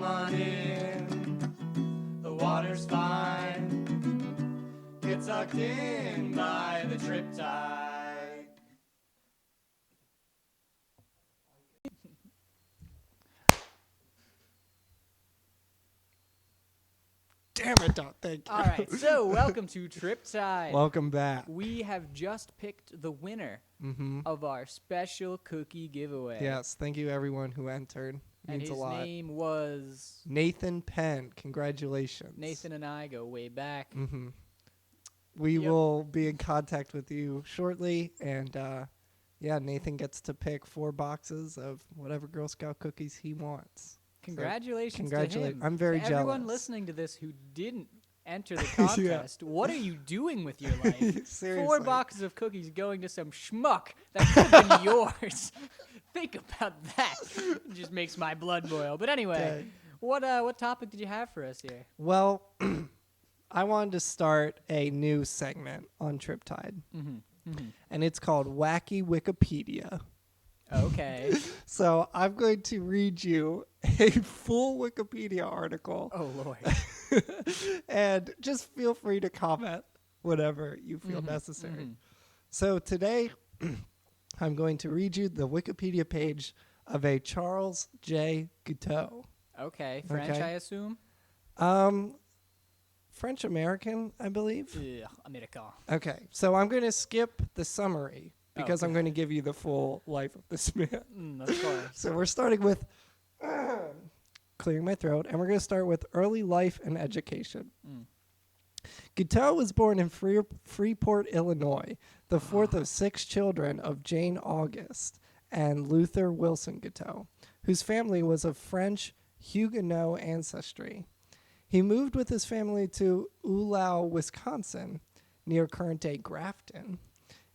on in. The water's fine. Get sucked in by the Triptide. Damn it, Don. Thank you. All right, so welcome to Triptide. Welcome back. We have just picked the winner of our special cookie giveaway. Yes, thank you everyone who entered. And Means his a lot. name was Nathan Penn. Congratulations. Nathan and I go way back. We will be in contact with you shortly, and yeah, Nathan gets to pick 4 boxes of whatever Girl Scout cookies he wants. Congratulations to him. I'm very to jealous. everyone listening to this who didn't enter the contest, what are you doing with your life? Seriously. 4 boxes of cookies going to some schmuck that could have been yours. Think about that. It just makes my blood boil. But anyway, what topic did you have for us here? Well, I wanted to start a new segment on Triptide, and it's called Wacky Wikipedia. Okay. So I'm going to read you a full Wikipedia article. Oh, Lord. And just feel free to comment whatever you feel necessary. So today, I'm going to read you the Wikipedia page of a Charles J. Guiteau. Okay. French, I assume? French-American, I believe. America. Okay, so I'm going to skip the summary because I'm going to give you the full life of this man. Of course. So we're starting with clearing my throat, and we're going to start with early life and education. Guiteau was born in Freeport, Illinois, the fourth of 6 children of Jane Auguste and Luther Wilson Guiteau, whose family was of French Huguenot ancestry. He moved with his family to Uhlau, Wisconsin, near current-day Grafton,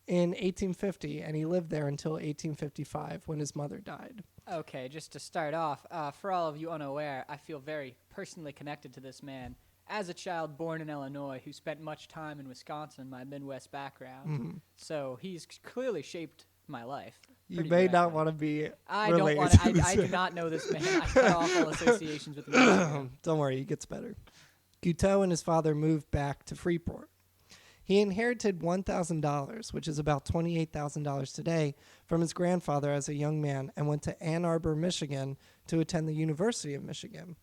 in 1850, and he lived there until 1855 when his mother died. Okay, just to start off, for all of you unaware, I feel very personally connected to this man. As a child born in Illinois who spent much time in Wisconsin, my Midwest background, so he's clearly shaped my life. You may not want to be I related don't want. to this I do man. not know this man. I cut off all associations with him. Don't worry, he gets better. Guiteau and his father moved back to Freeport. He inherited $1,000, which is about $28,000 today, from his grandfather as a young man and went to Ann Arbor, Michigan to attend the University of Michigan.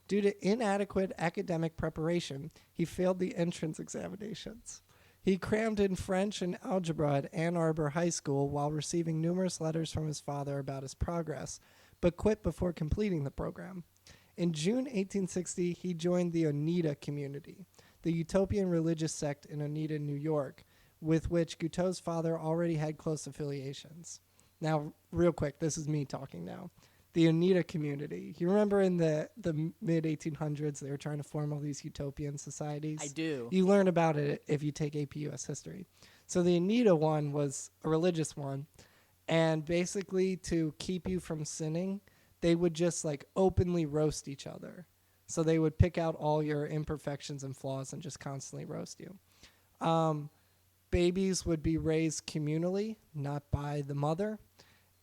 Due to inadequate academic preparation, he failed the entrance examinations. He crammed in French and algebra at Ann Arbor High School while receiving numerous letters from his father about his progress, but quit before completing the program. In June 1860, he joined the Oneida community, the utopian religious sect in Oneida, New York, with which Guiteau's father already had close affiliations. Now, real quick, this is me talking now. The Oneida community. You remember in the mid-1800s, they were trying to form all these utopian societies? I do. You learn about it if you take AP US history. So the Oneida one was a religious one, and basically to keep you from sinning, they would just like openly roast each other. So they would pick out all your imperfections and flaws and just constantly roast you. Babies would be raised communally, not by the mother.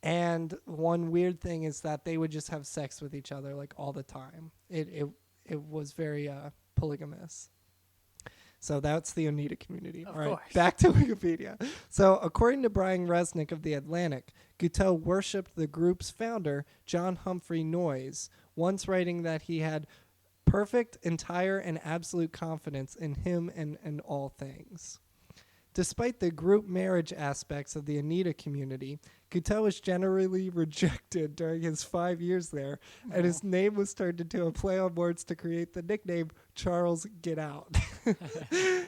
And one weird thing is that they would just have sex with each other like all the time. It was very polygamous. So that's the Oneida community. Of all right, course. back to Wikipedia. So according to Brian Resnick of The Atlantic, Guiteau worshipped the group's founder, John Humphrey Noyes, once writing that he had perfect, entire, and absolute confidence in him and all things. Despite the group marriage aspects of the Oneida community, Guiteau was generally rejected during his 5 years there, and his name was turned into a play on words to create the nickname Charles Get Out.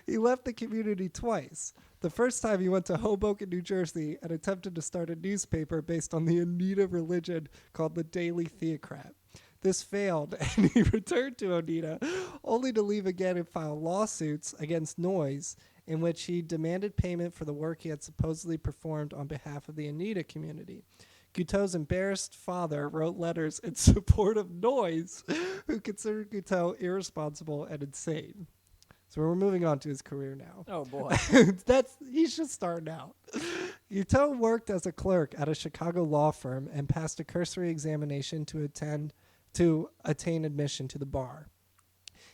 He left the community twice. The first time he went to Hoboken, New Jersey, and attempted to start a newspaper based on the Oneida religion called the Daily Theocrat. This failed, and he returned to Oneida, only to leave again and file lawsuits against Noyes, in which he demanded payment for the work he had supposedly performed on behalf of the Oneida community. Guiteau's embarrassed father wrote letters in support of Noyes, who considered Guiteau irresponsible and insane. So we're moving on to his career now. Oh, boy. He's just starting out. Guiteau worked as a clerk at a Chicago law firm and passed a cursory examination to attend to attain admission to the bar.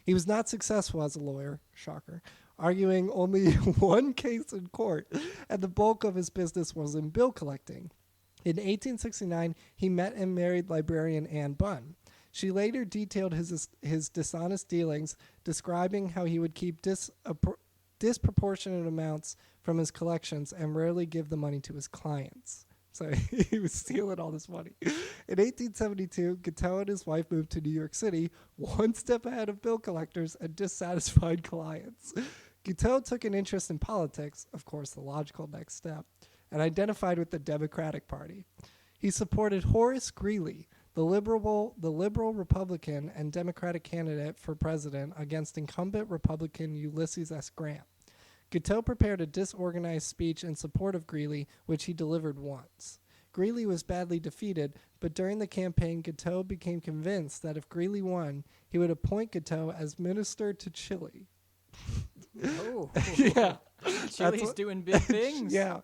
He was not successful as a lawyer, shocker, arguing only one case in court, and the bulk of his business was in bill collecting. In 1869, he met and married librarian Anne Bunn. She later detailed his dishonest dealings, describing how he would keep disproportionate amounts from his collections and rarely give the money to his clients. So he was stealing all this money. In 1872, Guiteau and his wife moved to New York City, one step ahead of bill collectors and dissatisfied clients. Guiteau took an interest in politics, of course the logical next step, and identified with the Democratic Party. He supported Horace Greeley, the liberal Republican and Democratic candidate for president against incumbent Republican Ulysses S. Grant. Guiteau prepared a disorganized speech in support of Greeley, which he delivered once. Greeley was badly defeated, but during the campaign, Guiteau became convinced that if Greeley won, he would appoint Guiteau as minister to Chile. Oh, Yeah. Chile's doing big things. Yeah.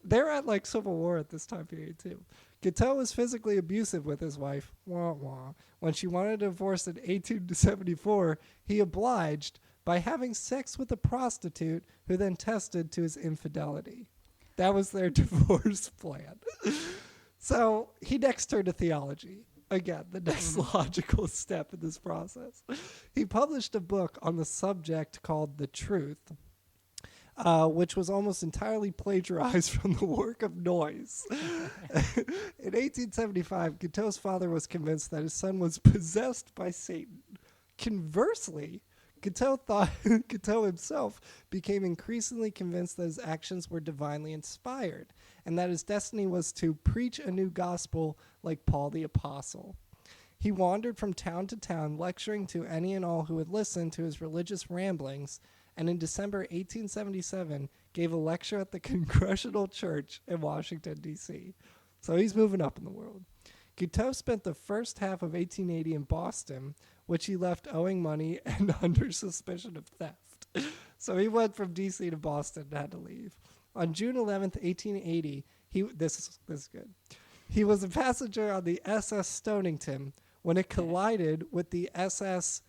They're at like Civil War at this time period, too. Guiteau was physically abusive with his wife. Wah, wah. When she wanted a divorce in 1874, he obliged by having sex with a prostitute who then tested to his infidelity. That was their divorce plan. So he next turned to theology. Again, the next logical step in this process. He published a book on the subject called The Truth, which was almost entirely plagiarized from the work of Noyes. In 1875, Guiteau's father was convinced that his son was possessed by Satan. Conversely, Guiteau himself became increasingly convinced that his actions were divinely inspired and that his destiny was to preach a new gospel like Paul the Apostle. He wandered from town to town, lecturing to any and all who would listen to his religious ramblings, and in December 1877 gave a lecture at the Congregational Church in Washington, D.C. So he's moving up in the world. Guiteau spent the first half of 1880 in Boston, which he left owing money and under suspicion of theft. So he went from D.C. to Boston and had to leave. On June 11th, 1880, this is good. He was a passenger on the SS Stonington when it collided with the SS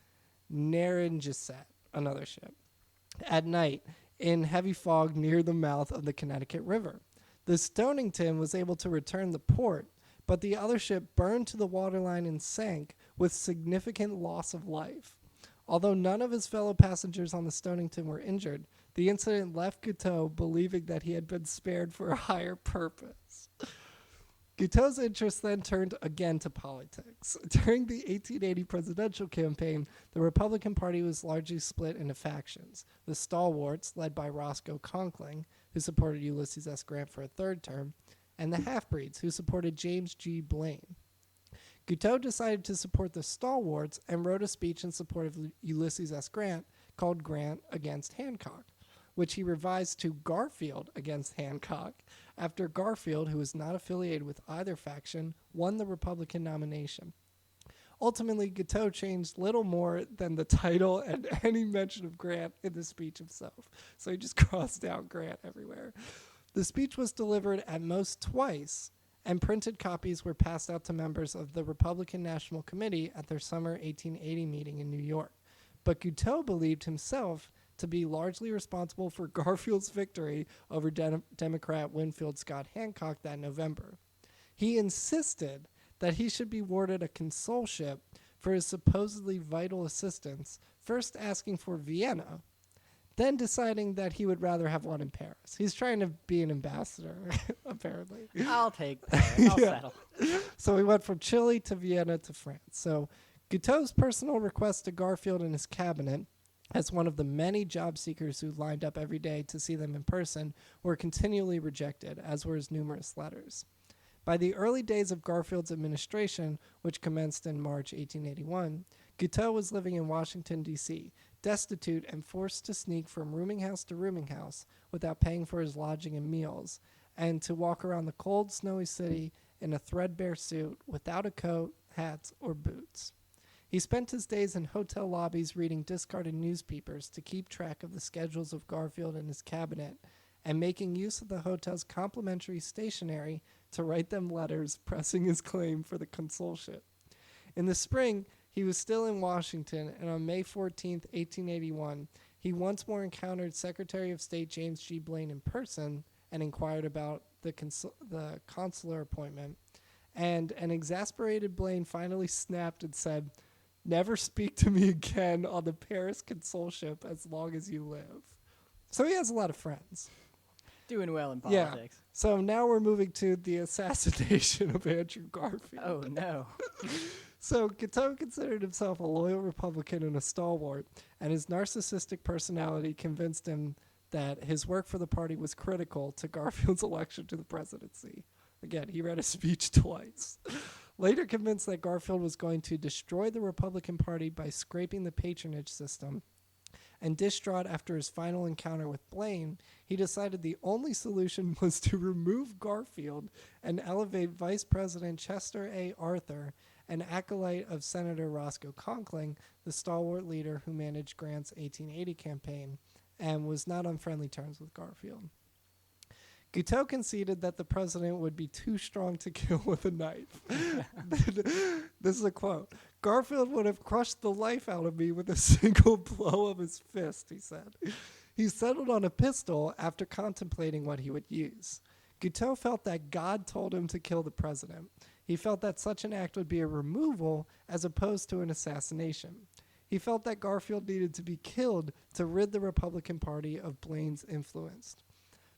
Narragansett, another ship, at night in heavy fog near the mouth of the Connecticut River. The Stonington was able to return to port, but the other ship burned to the waterline and sank with significant loss of life. Although none of his fellow passengers on the Stonington were injured, the incident left Guiteau believing that he had been spared for a higher purpose. Guiteau's interest then turned again to politics. During the 1880 presidential campaign, the Republican Party was largely split into factions. The stalwarts, led by Roscoe Conkling, who supported Ulysses S. Grant for a third term, and the half-breeds, who supported James G. Blaine. Guiteau decided to support the stalwarts and wrote a speech in support of Ulysses S. Grant called Grant Against Hancock, which he revised to Garfield Against Hancock after Garfield, who was not affiliated with either faction, won the Republican nomination. Ultimately, Guiteau changed little more than the title and any mention of Grant in the speech himself. So he just crossed out Grant everywhere. The speech was delivered at most twice, and printed copies were passed out to members of the Republican National Committee at their summer 1880 meeting in New York. But Guiteau believed himself to be largely responsible for Garfield's victory over Democrat Winfield Scott Hancock that November. He insisted that he should be awarded a consulship for his supposedly vital assistance, first asking for Vienna, then deciding that he would rather have one in Paris. He's trying to be an ambassador, apparently. I'll take that. I'll settle. So we went from Chile to Vienna to France. So Guiteau's personal request to Garfield and his cabinet, as one of the many job seekers who lined up every day to see them in person, were continually rejected, as were his numerous letters. By the early days of Garfield's administration, which commenced in March 1881, Guiteau was living in Washington, D.C., destitute and forced to sneak from rooming house to rooming house without paying for his lodging and meals, and to walk around the cold, snowy city in a threadbare suit without a coat, hats, or boots. He spent his days in hotel lobbies reading discarded newspapers to keep track of the schedules of Garfield and his cabinet, and making use of the hotel's complimentary stationery to write them letters pressing his claim for the consulship. In the spring, he was still in Washington, and on May 14th, 1881, he once more encountered Secretary of State James G. Blaine in person and inquired about the consular appointment. And an exasperated Blaine finally snapped and said, "Never speak to me again on the Paris consulship as long as you live." So he has a lot of friends. Doing well in Yeah. politics. So now we're moving to the assassination of Andrew Garfield. Oh, no. So Guiteau considered himself a loyal Republican and a stalwart, and his narcissistic personality convinced him that his work for the party was critical to Garfield's election to the presidency. Again, he read a speech twice. Later convinced that Garfield was going to destroy the Republican Party by scraping the patronage system, and distraught after his final encounter with Blaine, he decided the only solution was to remove Garfield and elevate Vice President Chester A. Arthur, an acolyte of Senator Roscoe Conkling, the stalwart leader who managed Grant's 1880 campaign, and was not on friendly terms with Garfield. Guiteau conceded that the president would be too strong to kill with a knife. This is a quote. "Garfield would have crushed the life out of me with a single blow of his fist," he said. He settled on a pistol after contemplating what he would use. Guiteau felt that God told him to kill the president. He felt that such an act would be a removal as opposed to an assassination. He felt that Garfield needed to be killed to rid the Republican Party of Blaine's influence.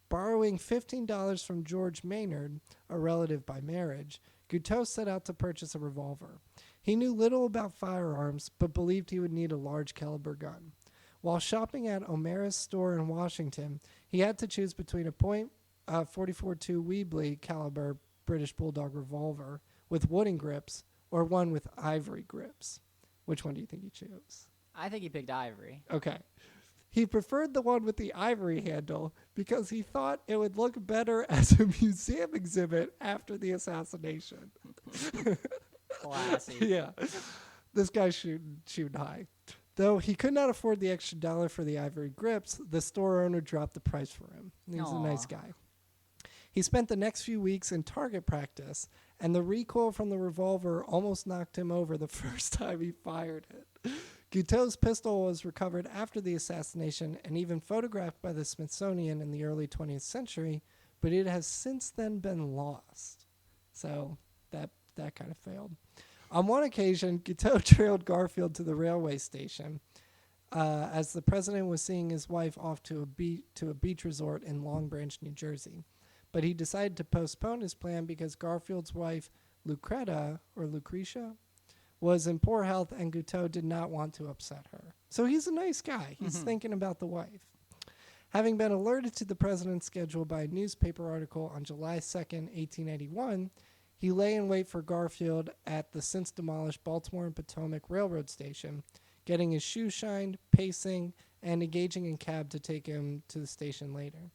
Borrowing $15 from George Maynard, a relative by marriage, Guiteau set out to purchase a revolver. He knew little about firearms, but believed he would need a large caliber gun. While shopping at O'Mara's store in Washington, he had to choose between a .44-2 Webley caliber British Bulldog revolver with wooden grips or one with ivory grips. Which one do you think he chose? I think he picked ivory. Okay. He preferred the one with the ivory handle because he thought it would look better as a museum exhibit after the assassination. Classy. Yeah. This guy's shooting high. Though he could not afford the extra dollar for the ivory grips, the store owner dropped the price for him. He was a nice guy. He spent the next few weeks in target practice, and the recoil from the revolver almost knocked him over the first time he fired it. Guiteau's pistol was recovered after the assassination and even photographed by the Smithsonian in the early 20th century, but it has since then been lost. So that kind of failed. On one occasion, Guiteau trailed Garfield to the railway station as the president was seeing his wife off to a beach resort in Long Branch, New Jersey. But he decided to postpone his plan because Garfield's wife, Lucretia, was in poor health, and Guiteau did not want to upset her. So he's a nice guy. He's thinking about the wife. Having been alerted to the president's schedule by a newspaper article on July 2nd, 1881, he lay in wait for Garfield at the since-demolished Baltimore and Potomac Railroad Station, getting his shoes shined, pacing, and engaging in cab to take him to the station later.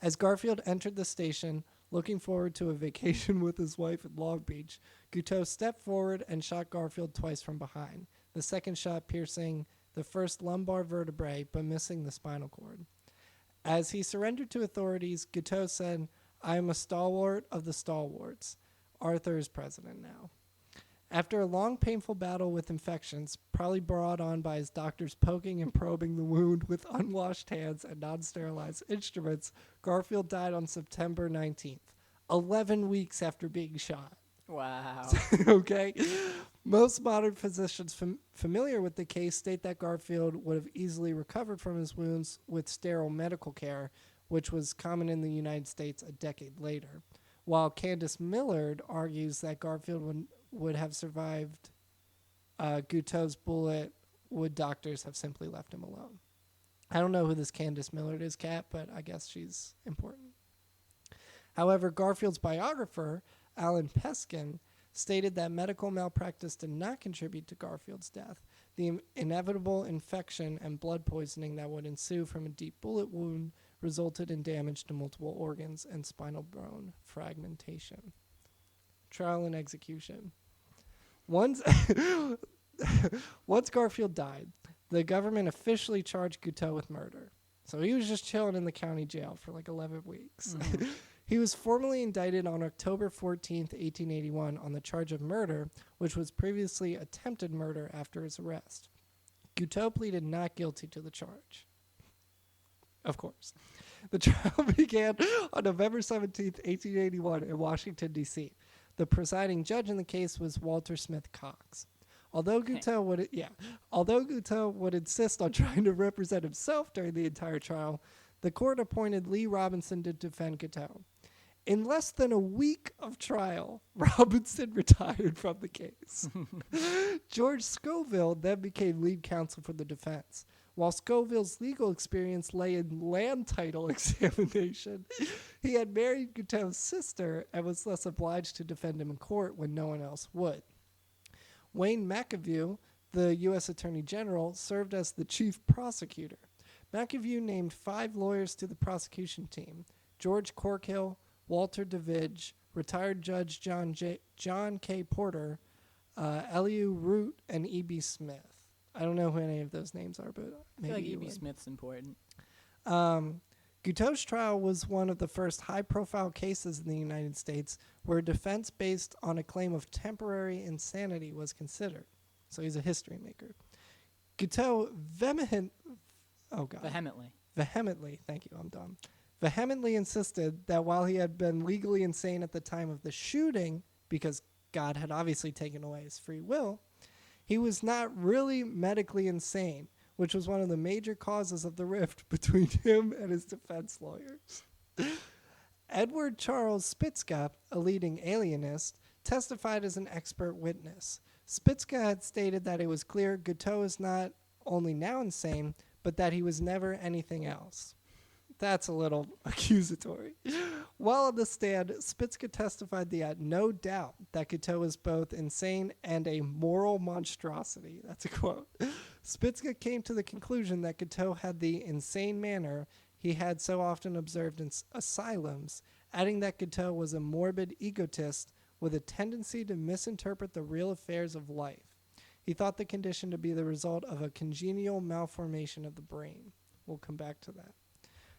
As Garfield entered the station, looking forward to a vacation with his wife in Long Beach, Guiteau stepped forward and shot Garfield twice from behind, the second shot piercing the first lumbar vertebrae but missing the spinal cord. As he surrendered to authorities, Guiteau said, "I am a stalwart of the stalwarts. Arthur is president now." After a long, painful battle with infections, probably brought on by his doctors poking and probing the wound with unwashed hands and non-sterilized instruments, Garfield died on September 19th, 11 weeks after being shot. Wow. Okay? Most modern physicians familiar with the case state that Garfield would have easily recovered from his wounds with sterile medical care, which was common in the United States a decade later, while Candace Millard argues that Garfield would have survived Guiteau's bullet would doctors have simply left him alone. I don't know who this Candace Millard is, Kat, but I guess she's important. However, Garfield's biographer, Alan Peskin, stated that medical malpractice did not contribute to Garfield's death. The inevitable infection and blood poisoning that would ensue from a deep bullet wound resulted in damage to multiple organs and spinal bone fragmentation. Trial and execution. Once Garfield died, the government officially charged Guiteau with murder. So he was just chilling in the county jail for like 11 weeks. He was formally indicted on October 14th, 1881 on the charge of murder, which was previously attempted murder after his arrest. Guiteau pleaded not guilty to the charge. Of course. The trial began on November 17th, 1881 in Washington, D.C. The presiding judge in the case was Walter Smith Cox. Although Guiteau would insist on trying to represent himself during the entire trial, the court appointed Lee Robinson to defend Guiteau. In less than a week of trial, Robinson retired from the case. George Scoville then became lead counsel for the defense. While Scoville's legal experience lay in land title examination, he had married Guiteau's sister and was thus obliged to defend him in court when no one else would. Wayne McAview, the U.S. Attorney General, served as the chief prosecutor. McAview named 5 lawyers to the prosecution team: George Corkhill, Walter DeVidge, retired Judge John K. Porter, Elihu Root, and E.B. Smith. I don't know who any of those names are, but maybe I feel like you E.B. would. Smith's important. Guiteau's trial was one of the first high-profile cases in the United States where defense based on a claim of temporary insanity was considered. So he's a history maker. Guiteau vehemently, thank you, I'm dumb, vehemently insisted that while he had been legally insane at the time of the shooting, because God had obviously taken away his free will, he was not really medically insane, which was one of the major causes of the rift between him and his defense lawyers. Edward Charles Spitzka, a leading alienist, testified as an expert witness. Spitzka had stated that it was clear Guiteau is not only now insane, but that he was never anything else. That's a little accusatory. While on the stand, Spitzka testified that he had no doubt that Guiteau was both insane and a moral monstrosity. That's a quote. Spitzka came to the conclusion that Guiteau had the insane manner he had so often observed in asylums, adding that Guiteau was a morbid egotist with a tendency to misinterpret the real affairs of life. He thought the condition to be the result of a congenital malformation of the brain. We'll come back to that.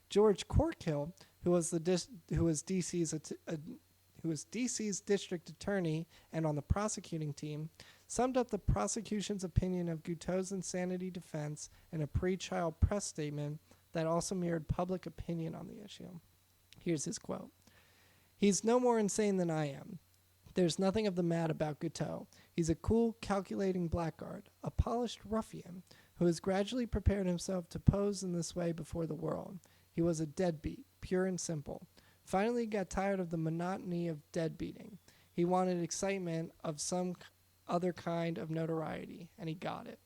George Corkhill, who was DC's district attorney and on the prosecuting team, summed up the prosecution's opinion of Guiteau's insanity defense in a pre-trial press statement that also mirrored public opinion on the issue. Here's his quote. "He's no more insane than I am. There's nothing of the mad about Guiteau. He's a cool, calculating blackguard, a polished ruffian, who has gradually prepared himself to pose in this way before the world. He was a deadbeat, pure and simple. Finally, he got tired of the monotony of deadbeating. He wanted excitement of some other kind of notoriety, and he got it."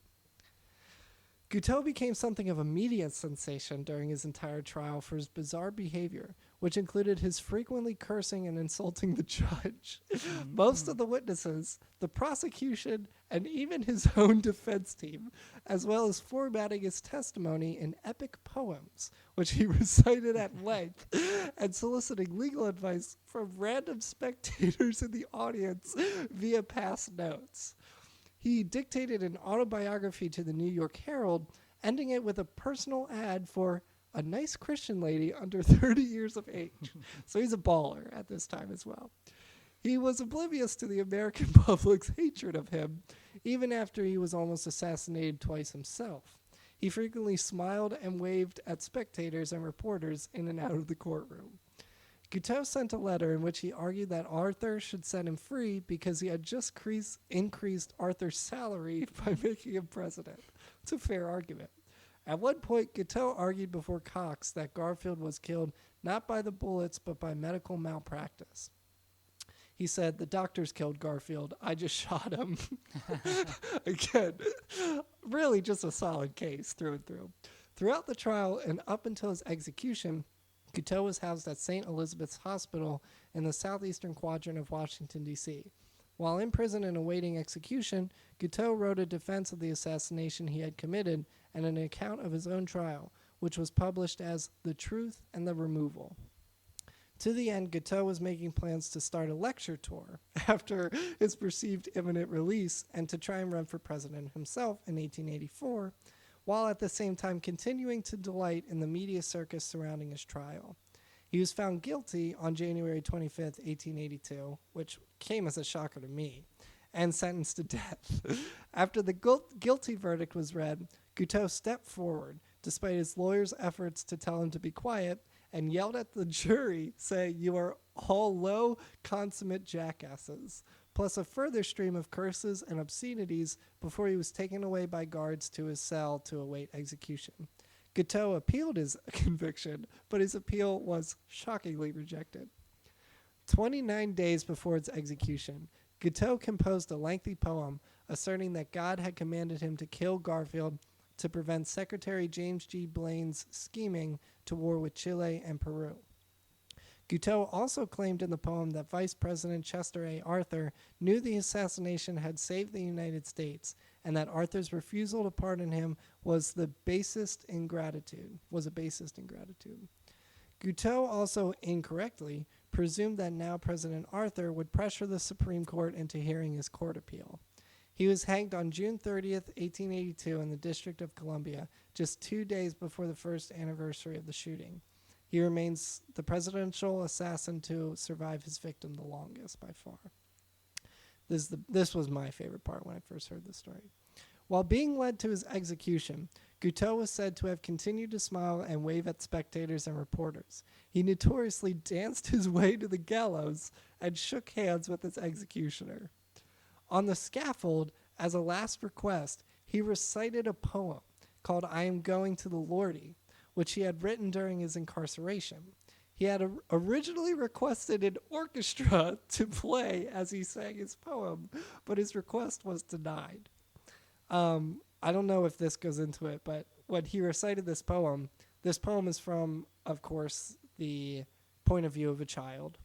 Guiteau became something of a media sensation during his entire trial for his bizarre behavior, which included his frequently cursing and insulting the judge. Most of the witnesses, the prosecution, and even his own defense team, as well as formatting his testimony in epic poems, which he recited at length, and soliciting legal advice from random spectators in the audience via past notes. He dictated an autobiography to the New York Herald, ending it with a personal ad for a nice Christian lady under 30 years of age. So he's a baller at this time as well. He was oblivious to the American public's hatred of him, even after he was almost assassinated twice himself. He frequently smiled and waved at spectators and reporters in and out of the courtroom. Guiteau sent a letter in which he argued that Arthur should set him free because he had just increased Arthur's salary by making him president. It's a fair argument. At one point, Guiteau argued before Cox that Garfield was killed not by the bullets but by medical malpractice. He said, "The doctors killed Garfield. I just shot him." Again, really just a solid case through and through. Throughout the trial and up until his execution, Guiteau was housed at St. Elizabeth's Hospital in the southeastern quadrant of Washington, D.C. While in prison and awaiting execution, Guiteau wrote a defense of the assassination he had committed and an account of his own trial, which was published as The Truth and the Removal. To the end, Guiteau was making plans to start a lecture tour after his perceived imminent release and to try and run for president himself in 1884, while at the same time continuing to delight in the media circus surrounding his trial. He was found guilty on January 25th, 1882, which came as a shocker to me, and sentenced to death. After the guilty verdict was read, Guiteau stepped forward, despite his lawyer's efforts to tell him to be quiet, and yelled at the jury, saying, "You are all low, consummate jackasses," plus a further stream of curses and obscenities before he was taken away by guards to his cell to await execution. Guiteau appealed his conviction, but his appeal was shockingly rejected. 29 days before its execution, Guiteau composed a lengthy poem asserting that God had commanded him to kill Garfield to prevent Secretary James G. Blaine's scheming to war with Chile and Peru. Guiteau also claimed in the poem that Vice President Chester A. Arthur knew the assassination had saved the United States and that Arthur's refusal to pardon him was a basest ingratitude. Guiteau also incorrectly presumed that now President Arthur would pressure the Supreme Court into hearing his court appeal. He was hanged on June 30th, 1882 in the District of Columbia, just 2 days before the first anniversary of the shooting. He remains the presidential assassin to survive his victim the longest by far. This was my favorite part when I first heard this story. While being led to his execution, Guiteau was said to have continued to smile and wave at spectators and reporters. He notoriously danced his way to the gallows and shook hands with his executioner. On the scaffold, as a last request, he recited a poem called "I Am Going to the Lordy," which he had written during his incarceration. He had originally requested an orchestra to play as he sang his poem, but his request was denied. I don't know if this goes into it, but when he recited this poem is from, of course, the point of view of a child.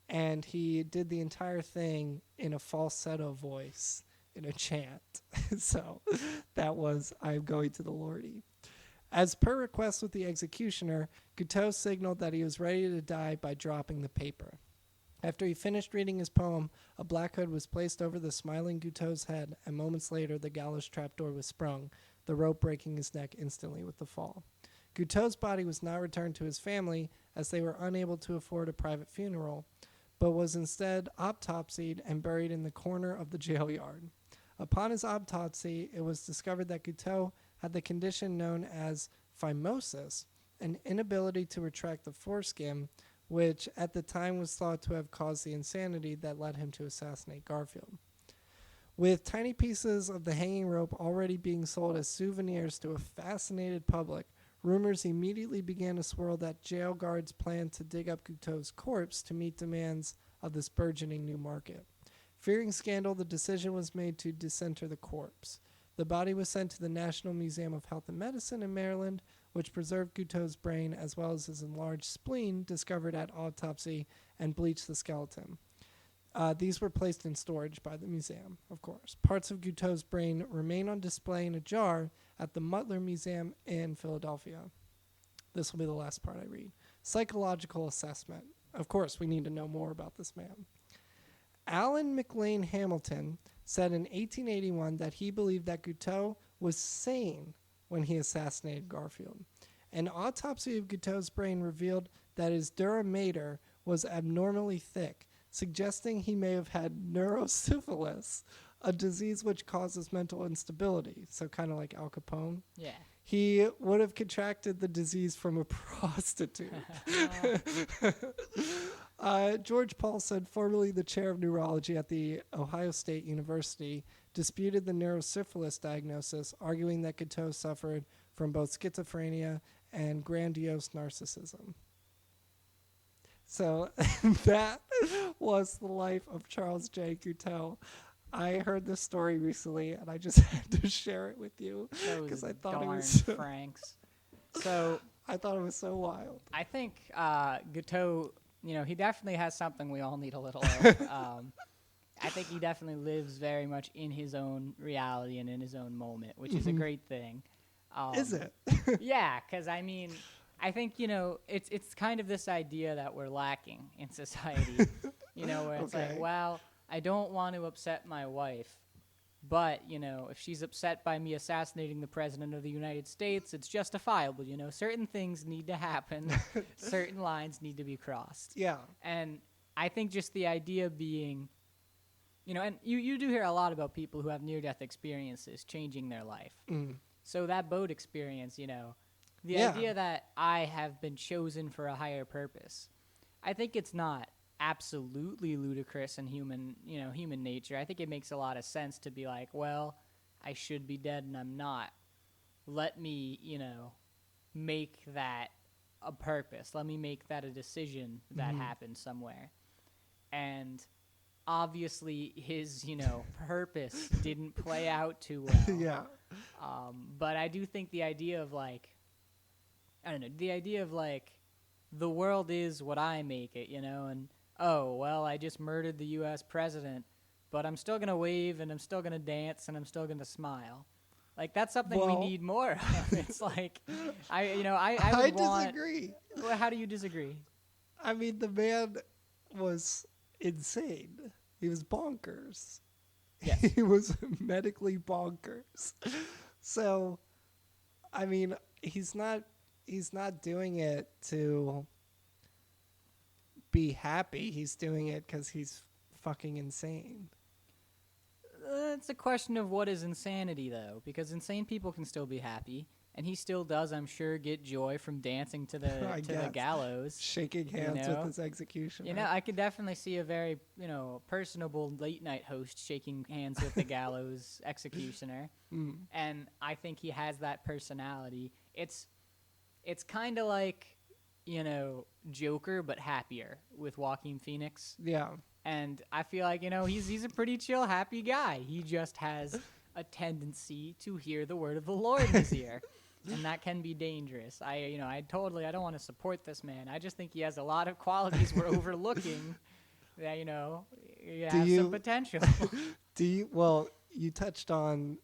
And he did the entire thing in a falsetto voice, in a chant. So that was "I'm Going to the Lordy." As per request with the executioner, Guiteau signaled that he was ready to die by dropping the paper. After he finished reading his poem, a black hood was placed over the smiling Guiteau's head, and moments later the gallows trapdoor was sprung, the rope breaking his neck instantly with the fall. Guiteau's body was not returned to his family, as they were unable to afford a private funeral, but was instead autopsied and buried in the corner of the jail yard. Upon his autopsy, it was discovered that Guiteau had the condition known as phimosis, an inability to retract the foreskin, which at the time was thought to have caused the insanity that led him to assassinate Garfield. With tiny pieces of the hanging rope already being sold as souvenirs to a fascinated public, rumors immediately began to swirl that jail guards planned to dig up Guiteau's corpse to meet demands of this burgeoning new market. Fearing scandal, the decision was made to disinter the corpse. The body was sent to the National Museum of Health and Medicine in Maryland, which preserved Guiteau's brain as well as his enlarged spleen discovered at autopsy and bleached the skeleton. These were placed in storage by the museum, of course. Parts of Guiteau's brain remain on display in a jar at the Mutler Museum in Philadelphia. This will be the last part I read. Psychological assessment. Of course, we need to know more about this man. Alan McLean Hamilton said in 1881 that he believed that Guiteau was sane when he assassinated Garfield. An autopsy of Guiteau's brain revealed that his dura mater was abnormally thick, suggesting he may have had neurosyphilis, a disease which causes mental instability, so kind of like Al Capone. Yeah. He would have contracted the disease from a prostitute. George Paulson, formerly the chair of neurology at the Ohio State University, disputed the neurosyphilis diagnosis, arguing that Guiteau suffered from both schizophrenia and grandiose narcissism. So that was the life of Charles J. Guiteau. I heard this story recently, and I just had to share it with you because I thought it was so, Franks. So I thought it was so wild. I think Guiteau, he definitely has something we all need a little of. I think he definitely lives very much in his own reality and in his own moment, which is a great thing. Is it? Yeah, because I think it's kind of this idea that we're lacking in society. Where it's like, well, I don't want to upset my wife, But, if she's upset by me assassinating the president of the United States, it's justifiable, Certain things need to happen. Certain lines need to be crossed. Yeah. And I think just the idea being, and you do hear a lot about people who have near-death experiences changing their life. So that boat experience, the idea that I have been chosen for a higher purpose, I think it's not absolutely ludicrous in human nature. I think it makes a lot of sense to be like, well, I should be dead and I'm not. Let me, make that a purpose. Let me make that a decision that happened somewhere. And obviously his, purpose didn't play out too well. Yeah. But I do think the idea of the world is what I make it, and oh, well, I just murdered the U.S. president, but I'm still going to wave and I'm still going to dance and I'm still going to smile. Like, that's something we need more of. It's like, I would disagree. Well, how do you disagree? I mean, the man was insane. He was bonkers. Yes. He was medically bonkers. So, I mean, he's not doing it to be happy. He's doing it because he's fucking insane. It's a question of what is insanity, though, because insane people can still be happy, and he still does, I'm sure, get joy from dancing to the gallows, shaking hands with his executioner. I could definitely see a very personable late night host shaking hands with the gallows executioner, and I think he has that personality. It's kind of like, Joker, but happier with Joaquin Phoenix. Yeah. And I feel like, he's a pretty chill, happy guy. He just has a tendency to hear the word of the Lord in his ear. And that can be dangerous. I don't want to support this man. I just think he has a lot of qualities we're overlooking that, he has some potential. You touched on,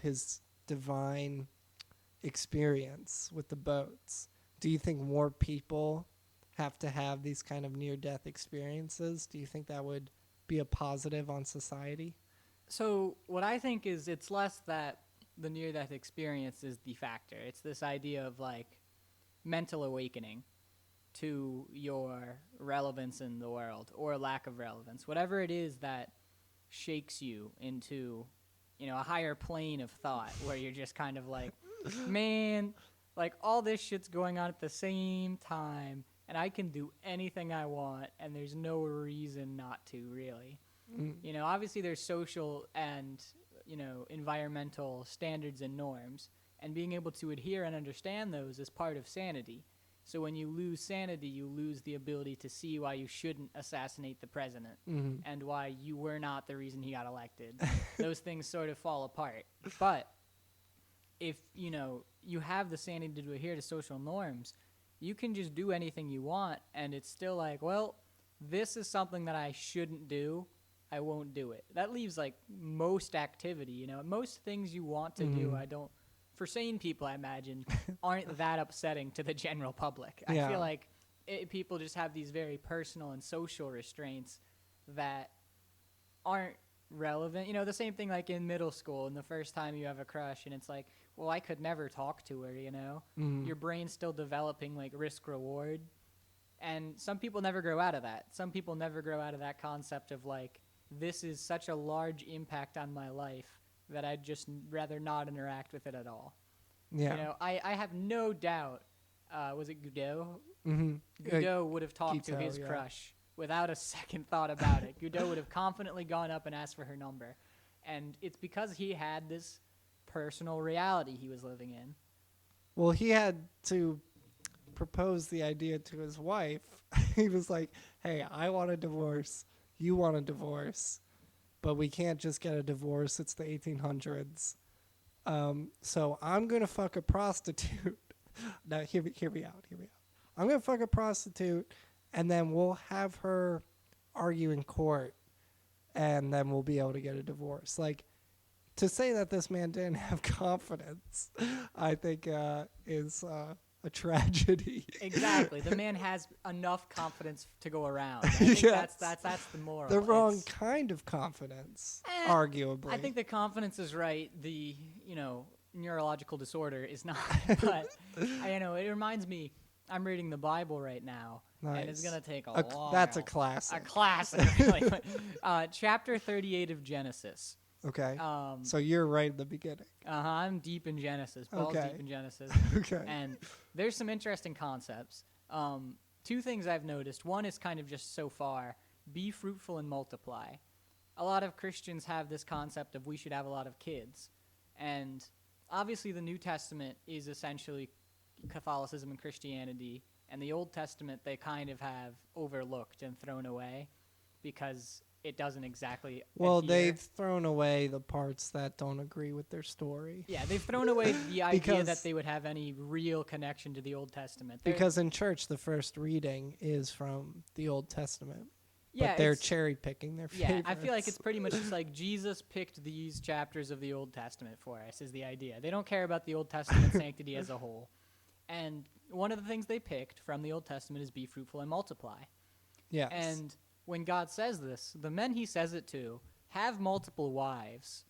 his divine experience with the boats. Do you think more people have to have these kind of near-death experiences? Do you think that would be a positive on society? So what I think is it's less that the near-death experience is the factor. It's this idea of mental awakening to your relevance in the world or lack of relevance. Whatever it is that shakes you into, a higher plane of thought where you're just kind of like, man, all this shit's going on at the same time, and I can do anything I want, and there's no reason not to, really. Obviously there's social and, environmental standards and norms, and being able to adhere and understand those is part of sanity. So when you lose sanity, you lose the ability to see why you shouldn't assassinate the president and why you were not the reason he got elected. Those things sort of fall apart. But if, you have the sanity to adhere to social norms, you can just do anything you want, and it's still like, well, this is something that I shouldn't do. I won't do it. That leaves most activity, most things you want to do, for sane people, I imagine, aren't that upsetting to the general public. Yeah. I feel like people just have these very personal and social restraints that aren't relevant. The same thing in middle school and the first time you have a crush and it's like, well, I could never talk to her, Your brain's still developing risk reward. And some people never grow out of that. Some people never grow out of that concept of this is such a large impact on my life that I'd just rather not interact with it at all. Yeah. I have no doubt, was it Godot? Mm-hmm. Godot would have talked to his crush without a second thought about it. Godot would have confidently gone up and asked for her number. And it's because he had this personal reality he was living in. Well, he had to propose the idea to his wife. He was like, hey, I want a divorce. You want a divorce. But we can't just get a divorce. It's the 1800s. So I'm going to fuck a prostitute. Now, hear me out. I'm going to fuck a prostitute, and then we'll have her argue in court, and then we'll be able to get a divorce. To say that this man didn't have confidence, I think is a tragedy. Exactly. The man has enough confidence to go around. I think Yes. that's the moral. The wrong kind of confidence, arguably. I think the confidence is right. The, neurological disorder is not. But, it reminds me, I'm reading the Bible right now. Nice. And it's going to take a while. That's a classic. A classic. Really. Chapter 38 of Genesis. Okay. So you're right at the beginning. I'm deep in Genesis. Balls Okay. deep in Genesis. Okay. And there's some interesting concepts. Two things I've noticed. One is kind of just so far, be fruitful and multiply. A lot of Christians have this concept of we should have a lot of kids. And obviously the New Testament is essentially Catholicism and Christianity. And the Old Testament they kind of have overlooked and thrown away because it doesn't exactly Well, adhere. they've thrown away the parts that don't agree with their story. Yeah, they've thrown away the idea Because- that they would have any real connection to the Old Testament. Because in church, the first reading is from the Old Testament. yeah, But they're it's- cherry picking their yeah, favorites. I feel like it's pretty much just like Jesus picked these chapters of the Old Testament for us is the idea. They don't care about the Old Testament sanctity as a whole. And one of the things they picked from the Old Testament is be fruitful and multiply. Yes. And when God says this, the men he says it to have multiple wives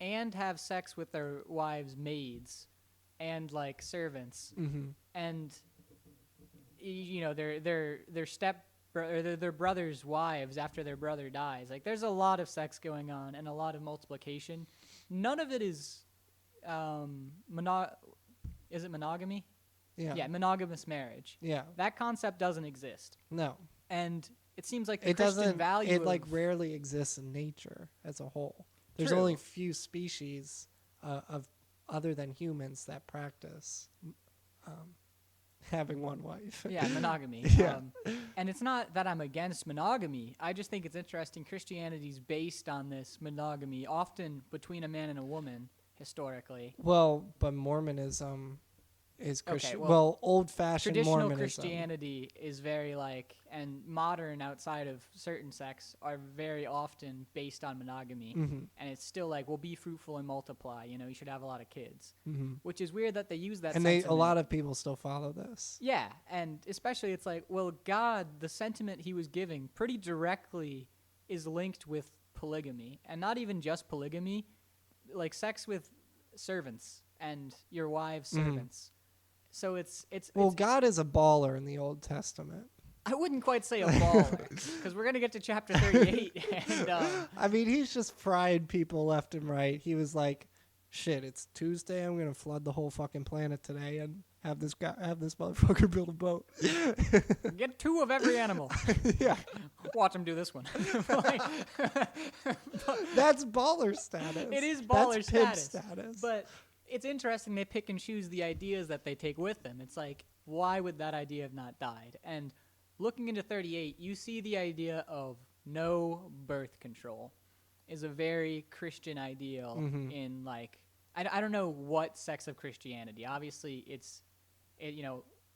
and have sex with their wives' maids and like servants. Mm-hmm. And their brother's wives after their brother dies. Like there's a lot of sex going on and a lot of multiplication. None of it is is it monogamy? Yeah. Yeah, monogamous marriage. Yeah. That concept doesn't exist. No. And it seems like the It Christian doesn't. value It like of- rarely exists in nature as a whole. There's True. only few species of other than humans that practice having one wife. Yeah, monogamy. Yeah. And it's not that I'm against monogamy. I just think it's interesting. Christianity's based on this monogamy, often between a man and a woman, historically. Well, but Mormonism is Okay, Christian. well, Old-fashioned Traditional Mormonism. Christianity is very and modern outside of certain sects are very often based on monogamy. Mm-hmm. And it's still well, be fruitful and multiply. You should have a lot of kids. Mm-hmm. Which is weird that they use that And sentiment. a lot of people still follow this. Yeah, and especially it's God, the sentiment he was giving pretty directly is linked with polygamy. And not even just polygamy, like sex with servants and your wives' servants. So it's God is a baller in the Old Testament. I wouldn't quite say a baller, because we're going to get to chapter 38. And, I mean, he's just fried people left and right. He was like, shit, it's Tuesday. I'm going to flood the whole fucking planet today and have this motherfucker build a boat. get 2 of every animal. Yeah. Watch him do this one. That's baller status. It is baller That's pimp status. But it's interesting they pick and choose the ideas that they take with them. It's why would that idea have not died? And looking into 38, you see the idea of no birth control is a very Christian ideal in I don't know what sects of Christianity. Obviously,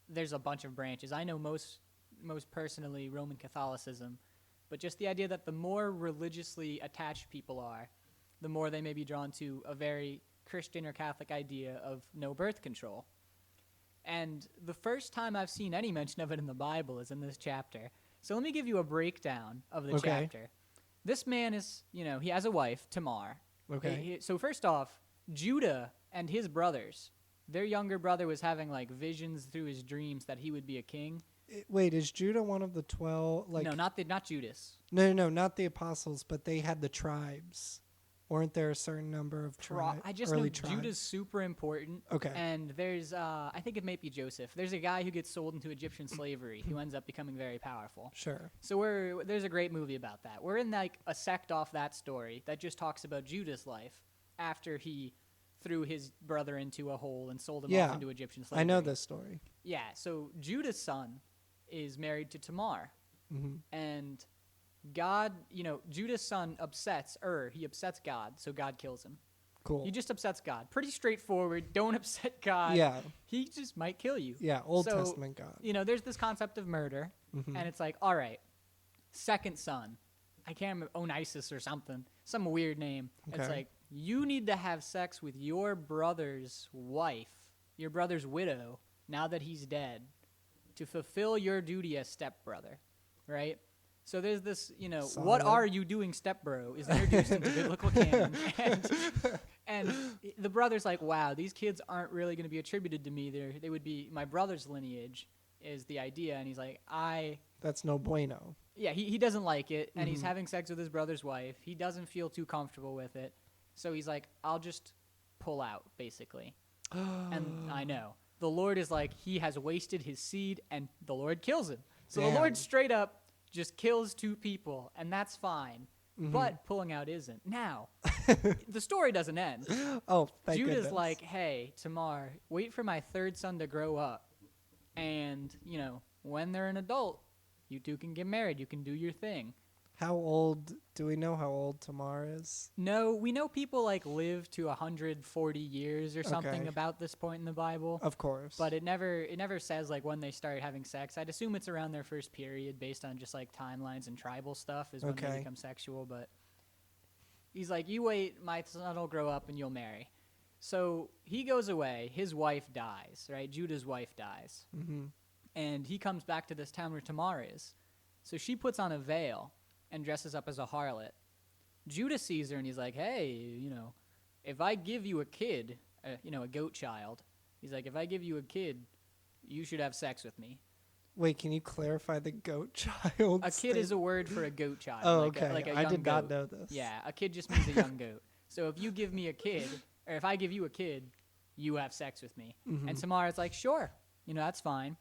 there's a bunch of branches. I know most personally Roman Catholicism, but just the idea that the more religiously attached people are, the more they may be drawn to a very Christian or Catholic idea of no birth control. And the first time I've seen any mention of it in the Bible is in this chapter. So let me give you a breakdown of the chapter. This man is, he has a wife, Tamar. Okay. So first off, Judah and his brothers, their younger brother was having visions through his dreams that he would be a king. Wait, is Judah one of the 12? No, not Judas. No, not the apostles, but they had the tribes. Weren't there a certain number of tribes? I just know Judah's super important. Okay. And there's, I think it might be Joseph. There's a guy who gets sold into Egyptian slavery who ends up becoming very powerful. Sure. So there's a great movie about that. We're in a sect off that story that just talks about Judah's life after he threw his brother into a hole and sold him off into Egyptian slavery. I know this story. Yeah, so Judah's son is married to Tamar. Mm-hmm. And God, Judah's son upsets he upsets God, so God kills him. Cool. He just upsets God. Pretty straightforward. Don't upset God. Yeah. He just might kill you. Yeah, Old Testament God. There's this concept of murder, and it's all right, second son, I can't remember, Onisis or something, some weird name. Okay. It's you need to have sex with your brother's wife, your brother's widow, now that he's dead, to fulfill your duty as stepbrother, right? So there's this, what Solid. are you doing, stepbro, is introduced into biblical canon. And the brother's like, wow, these kids aren't really going to be attributed to me. They would be my brother's lineage is the idea. And he's like, That's no bueno. Yeah, he doesn't like it, and he's having sex with his brother's wife. He doesn't feel too comfortable with it. So he's like, I'll just pull out, basically. And I know. The Lord is like, he has wasted his seed, and the Lord kills him. So Damn. the Lord straight up just kills 2 people, and that's fine. But pulling out isn't. Now, the story doesn't end. Oh, thank Judah's goodness. like, hey, Tamar, wait for my 3rd son to grow up. And, when they're an adult, you two can get married. You can do your thing. Do we know how old Tamar is? No, we know people live to 140 years or something Okay. about this point in the Bible. Of course. But it never says when they started having sex. I'd assume it's around their first period based on just timelines and tribal stuff is when they Okay. become sexual. But he's like, you wait, my son will grow up and you'll marry. So he goes away. His wife dies, right? Judah's wife dies. And he comes back to this town where Tamar is. So she puts on a veil and dresses up as a harlot. Judah sees her and he's like, hey, if I give you a kid, a goat child, he's like, if I give you a kid, you should have sex with me. Wait, can you clarify the goat child? A kid is a word for a goat child. Oh, like okay. A young I did not goat. know this. Yeah, a kid just means a young goat. So if you give me a kid, or if I give you a kid, you have sex with me. And Tamara's like, sure, that's fine.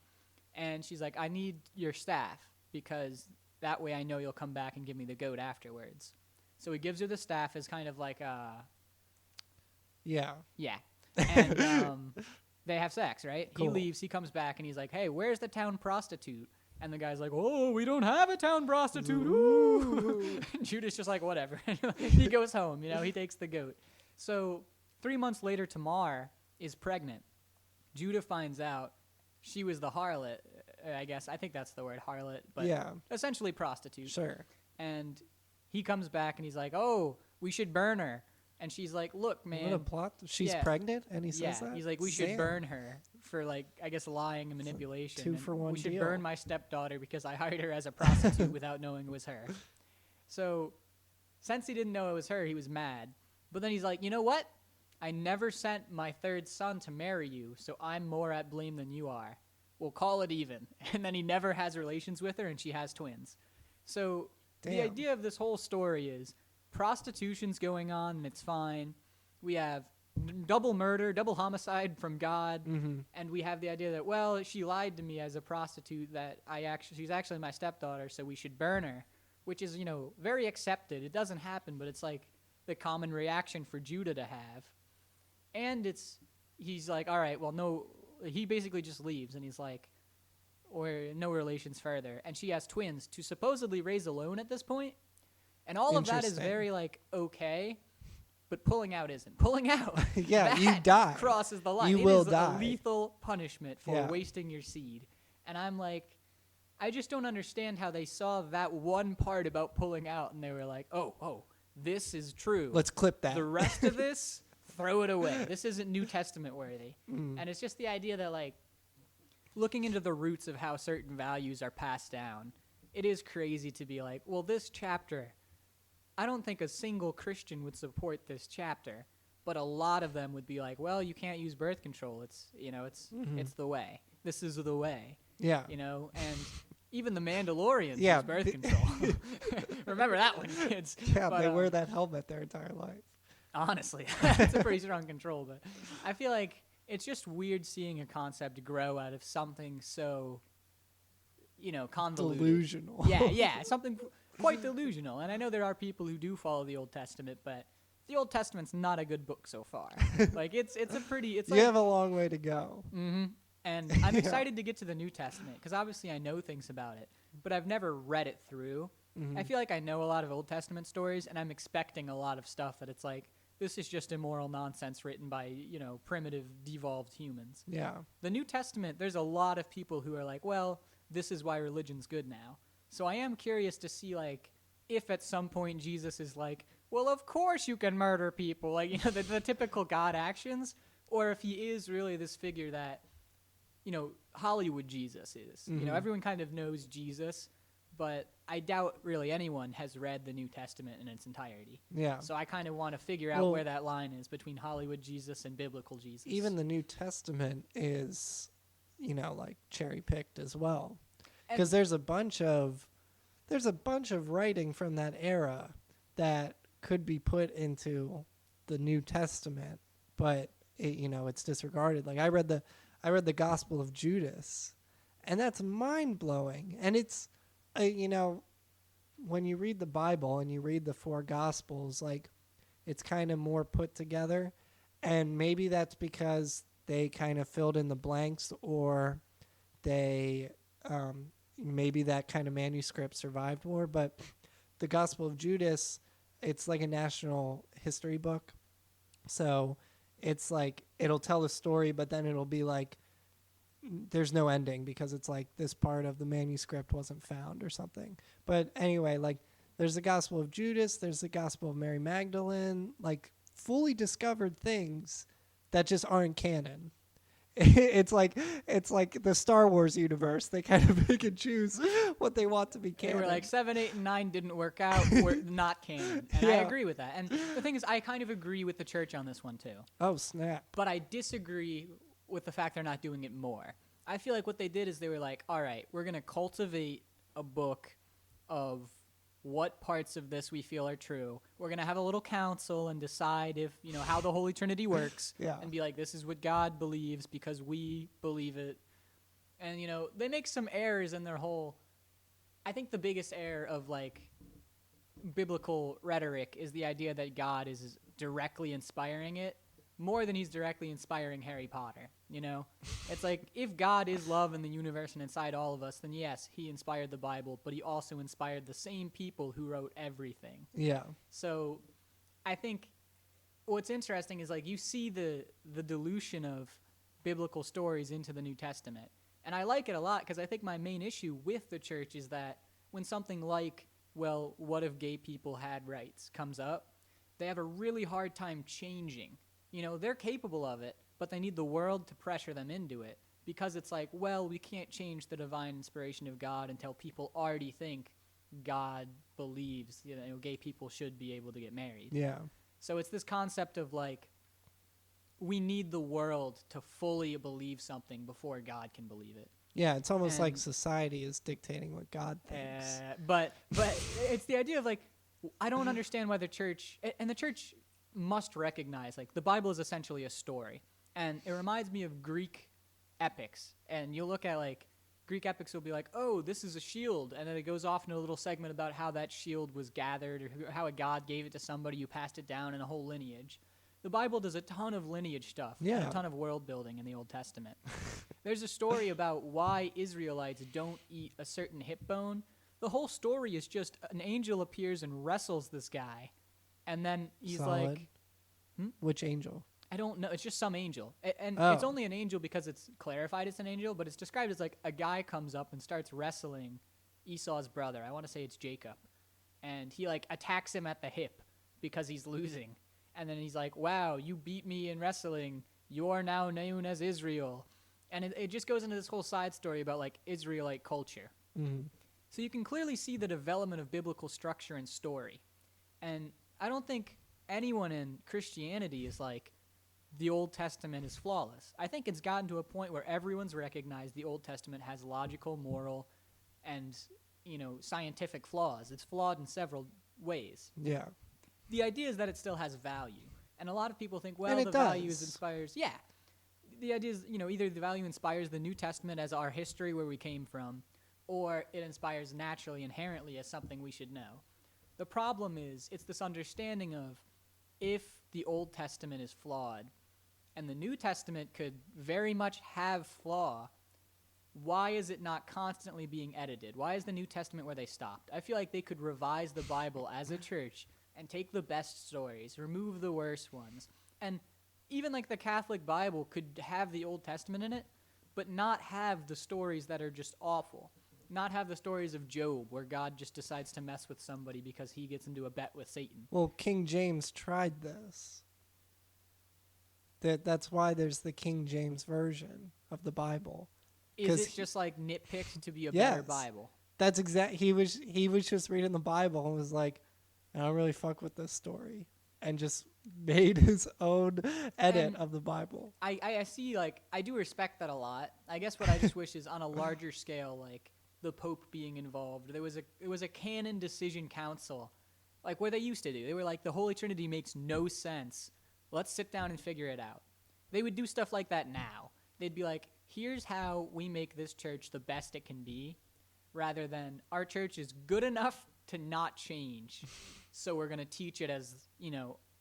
And she's like, I need your staff because that way I know you'll come back and give me the goat afterwards. So he gives her the staff as kind of like Yeah. yeah. And they have sex, right? Cool. He leaves, he comes back, and he's like, hey, where's the town prostitute? And the guy's like, oh, we don't have a town prostitute. Ooh. And Judah's just like, whatever. He goes home, he takes the goat. So 3 months later, Tamar is pregnant. Judah finds out she was the harlot, I guess. I think that's the word, harlot. But Yeah. essentially prostitute. Sure. And he comes back, and he's like, oh, we should burn her. And she's like, look, man. What a plot. She's Yeah. pregnant, and he says that? He's like, we should Damn. burn her for I guess lying and manipulation. two and for one We should deal. burn my stepdaughter because I hired her as a prostitute without knowing it was her. So since he didn't know it was her, he was mad. But then he's like, you know what? I never sent my 3rd son to marry you, so I'm more at blame than you are. We'll call it even. And then he never has relations with her, and she has twins. So the Damn. idea of this whole story is prostitution's going on, and it's fine. We have double murder, double homicide from God, and we have the idea that, well, she lied to me as a prostitute, that she's actually my stepdaughter, so we should burn her, which is, very accepted. It doesn't happen, but it's the common reaction for Judah to have. And he's like, all right, well, no, he basically just leaves, and he's like, or no relations further. And she has twins to supposedly raise alone at this point. And all of that is Interesting. very, okay, but pulling out isn't. Pulling out, Yeah, that you die. crosses the line. You It will is die. a lethal punishment for Yeah. wasting your seed. And I'm like, I just don't understand how they saw that one part about pulling out, and they were like, oh, this is true. Let's clip that. The rest of this, throw it away. This isn't New Testament worthy. And it's just the idea that, looking into the roots of how certain values are passed down, it is crazy to be like, well, this chapter, I don't think a single Christian would support this chapter, but a lot of them would be like, well, you can't use birth control. It's, it's the way. This is the way. Yeah. And even the Mandalorians Yeah, use birth control. Remember that one, kids. Yeah, But, they wear that helmet their entire life. Honestly, it's a pretty strong control, but I feel like it's just weird seeing a concept grow out of something so, convoluted. Delusional. Yeah, something quite delusional. And I know there are people who do follow the Old Testament, but the Old Testament's not a good book so far. It's a pretty, it's You have a long way to go. And I'm excited to get to the New Testament because obviously I know things about it, but I've never read it through. I feel like I know a lot of Old Testament stories, and I'm expecting a lot of stuff that it's like, this is just immoral nonsense written by, primitive, devolved humans. Yeah. The New Testament, there's a lot of people who are like, well, this is why religion's good now. So I am curious to see, if at some point Jesus is like, well, of course you can murder people, the typical God actions, or if he is really this figure that Hollywood Jesus is. Everyone kind of knows Jesus, but I doubt really anyone has read the New Testament in its entirety. Yeah. So I kind of want to figure out where that line is between Hollywood Jesus and biblical Jesus. Even the New Testament is, like cherry-picked as well. Because there's a bunch of writing from that era that could be put into the New Testament, but it's disregarded. Like I read the Gospel of Judas, and that's mind-blowing. And it's when you read the Bible and you read the four Gospels, like it's kind of more put together, and maybe that's because they kind of filled in the blanks, or they maybe that kind of manuscript survived more. But the Gospel of Judas, it's like a national history book. So it's like it'll tell a story, but then it'll be like there's no ending because it's like this part of the manuscript wasn't found or something. But anyway, like there's the Gospel of Judas, there's the Gospel of Mary Magdalene, like fully discovered things that just aren't canon. It's like the Star Wars universe. They kind of pick and choose what they want to be canon. They were like 7, 8, and 9 didn't work out. We're not canon, and I agree with that. And the thing is, I kind of agree with the church on this one too. Oh snap! But I disagree with the fact they're not doing it more. I feel like what they did is they were like, all right, we're gonna cultivate a book of what parts of this we feel are true. We're going to have a little council and decide if, how the Holy Trinity works. And be like, this is what God believes because we believe it. And, they make some errors in their whole... I think the biggest error of, like, biblical rhetoric is the idea that God is directly inspiring it more than he's directly inspiring Harry Potter, It's like, if God is love in the universe and inside all of us, then yes, he inspired the Bible, but he also inspired the same people who wrote everything. Yeah. So I think what's interesting is, like, you see the dilution of biblical stories into the New Testament. And I like it a lot because I think my main issue with the church is that when something like, well, what if gay people had rights comes up, they have a really hard time changing. They're capable of it, but they need the world to pressure them into it because it's like, well, we can't change the divine inspiration of God until people already think God believes, gay people should be able to get married. Yeah. So it's this concept of like, we need the world to fully believe something before God can believe it. Yeah, it's almost like society is dictating what God thinks. But it's the idea of like, I don't understand why the church, and the church must recognize, like, the Bible is essentially a story. And it reminds me of Greek epics. And you'll look at, like, Greek epics will be like, oh, this is a shield. And then it goes off into a little segment about how that shield was gathered or how a god gave it to somebody who passed it down in a whole lineage. The Bible does a ton of lineage stuff, and a ton of world building in the Old Testament. There's a story about why Israelites don't eat a certain hip bone. The whole story is just an angel appears and wrestles this guy. And then he's like... Which angel? I don't know. It's just some angel. And it's only an angel because it's clarified it's an angel, but it's described as like a guy comes up and starts wrestling Esau's brother. I want to say it's Jacob. And he like attacks him at the hip because he's losing. And then he's like, wow, you beat me in wrestling. You are now known as Israel. And it just goes into this whole side story about like Israelite culture. Mm-hmm. So you can clearly see the development of biblical structure and story. And I don't think anyone in Christianity is like, the Old Testament is flawless. I think it's gotten to a point where everyone's recognized the Old Testament has logical, moral, and, scientific flaws. It's flawed in several ways. Yeah. The idea is that it still has value. And a lot of people think, well, the value inspires... Yeah. The idea is, either the value inspires the New Testament as our history where we came from, or it inspires naturally, inherently as something we should know. The problem is, it's this understanding of, if the Old Testament is flawed, and the New Testament could very much have flaw, why is it not constantly being edited? Why is the New Testament where they stopped? I feel like they could revise the Bible as a church and take the best stories, remove the worst ones. And even like the Catholic Bible could have the Old Testament in it, but not have the stories that are just awful. Not have the stories of Job where God just decides to mess with somebody because he gets into a bet with Satan. Well, King James tried this. That's why there's the King James version of the Bible. Is it just like nitpicked to be a Yes. better Bible? That's exact. He was just reading the Bible and was like, I don't really fuck with this story, and just made his own edit And of the Bible. I see, like, I do respect that a lot. I guess what I just wish is on a larger scale, like the Pope being involved. It was a canon decision council, like what they used to do. They were like, the Holy Trinity makes no sense. Let's sit down and figure it out. They would do stuff like that now. They'd be like, here's how we make this church the best it can be, rather than our church is good enough to not change, so we're going to teach it as,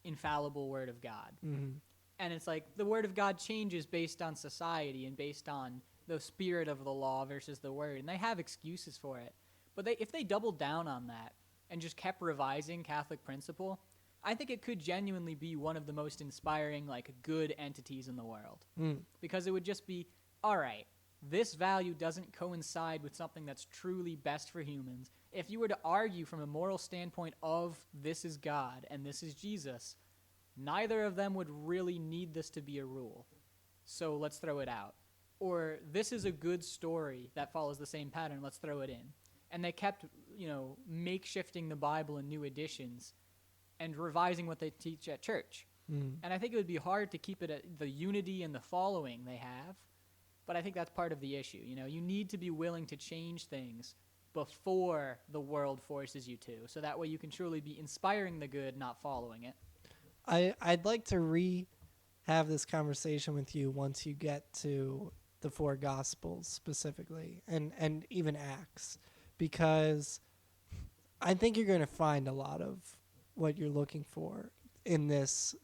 infallible Word of God. Mm-hmm. And it's like the Word of God changes based on society and based on the spirit of the law versus the Word, and they have excuses for it. But if they doubled down on that and just kept revising Catholic principle, I think it could genuinely be one of the most inspiring, like, good entities in the world. Because it would just be, all right, this value doesn't coincide with something that's truly best for humans. If you were to argue from a moral standpoint of this is God and this is Jesus, neither of them would really need this to be a rule. So let's throw it out. Or this is a good story that follows the same pattern, let's throw it in. And they kept, makeshifting the Bible in new editions and revising what they teach at church. And I think it would be hard to keep it at the unity and the following they have. But I think that's part of the issue. You need to be willing to change things before the world forces you to. So that way you can truly be inspiring the good, not following it. I'd like to have this conversation with you once you get to the four Gospels specifically, and even Acts, because I think you're going to find a lot of what you're looking for in this,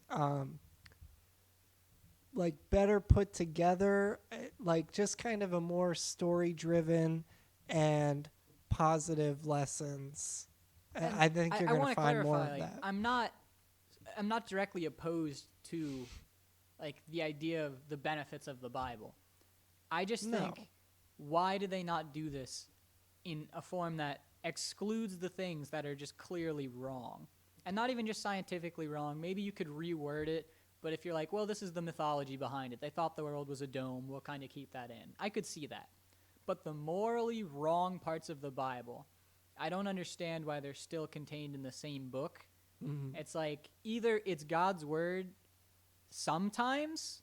like, better put together, like just kind of a more story driven and positive lessons. And I think you're going to find more of like, that. I'm not directly opposed to, like, the idea of the benefits of the Bible. I just think, why do they not do this in a form that excludes the things that are just clearly wrong? And not even just scientifically wrong. Maybe you could reword it, but if you're like, well, this is the mythology behind it. They thought the world was a dome. We'll kind of keep that in. I could see that. But the morally wrong parts of the Bible, I don't understand why they're still contained in the same book. Mm-hmm. It's like, either it's God's word sometimes,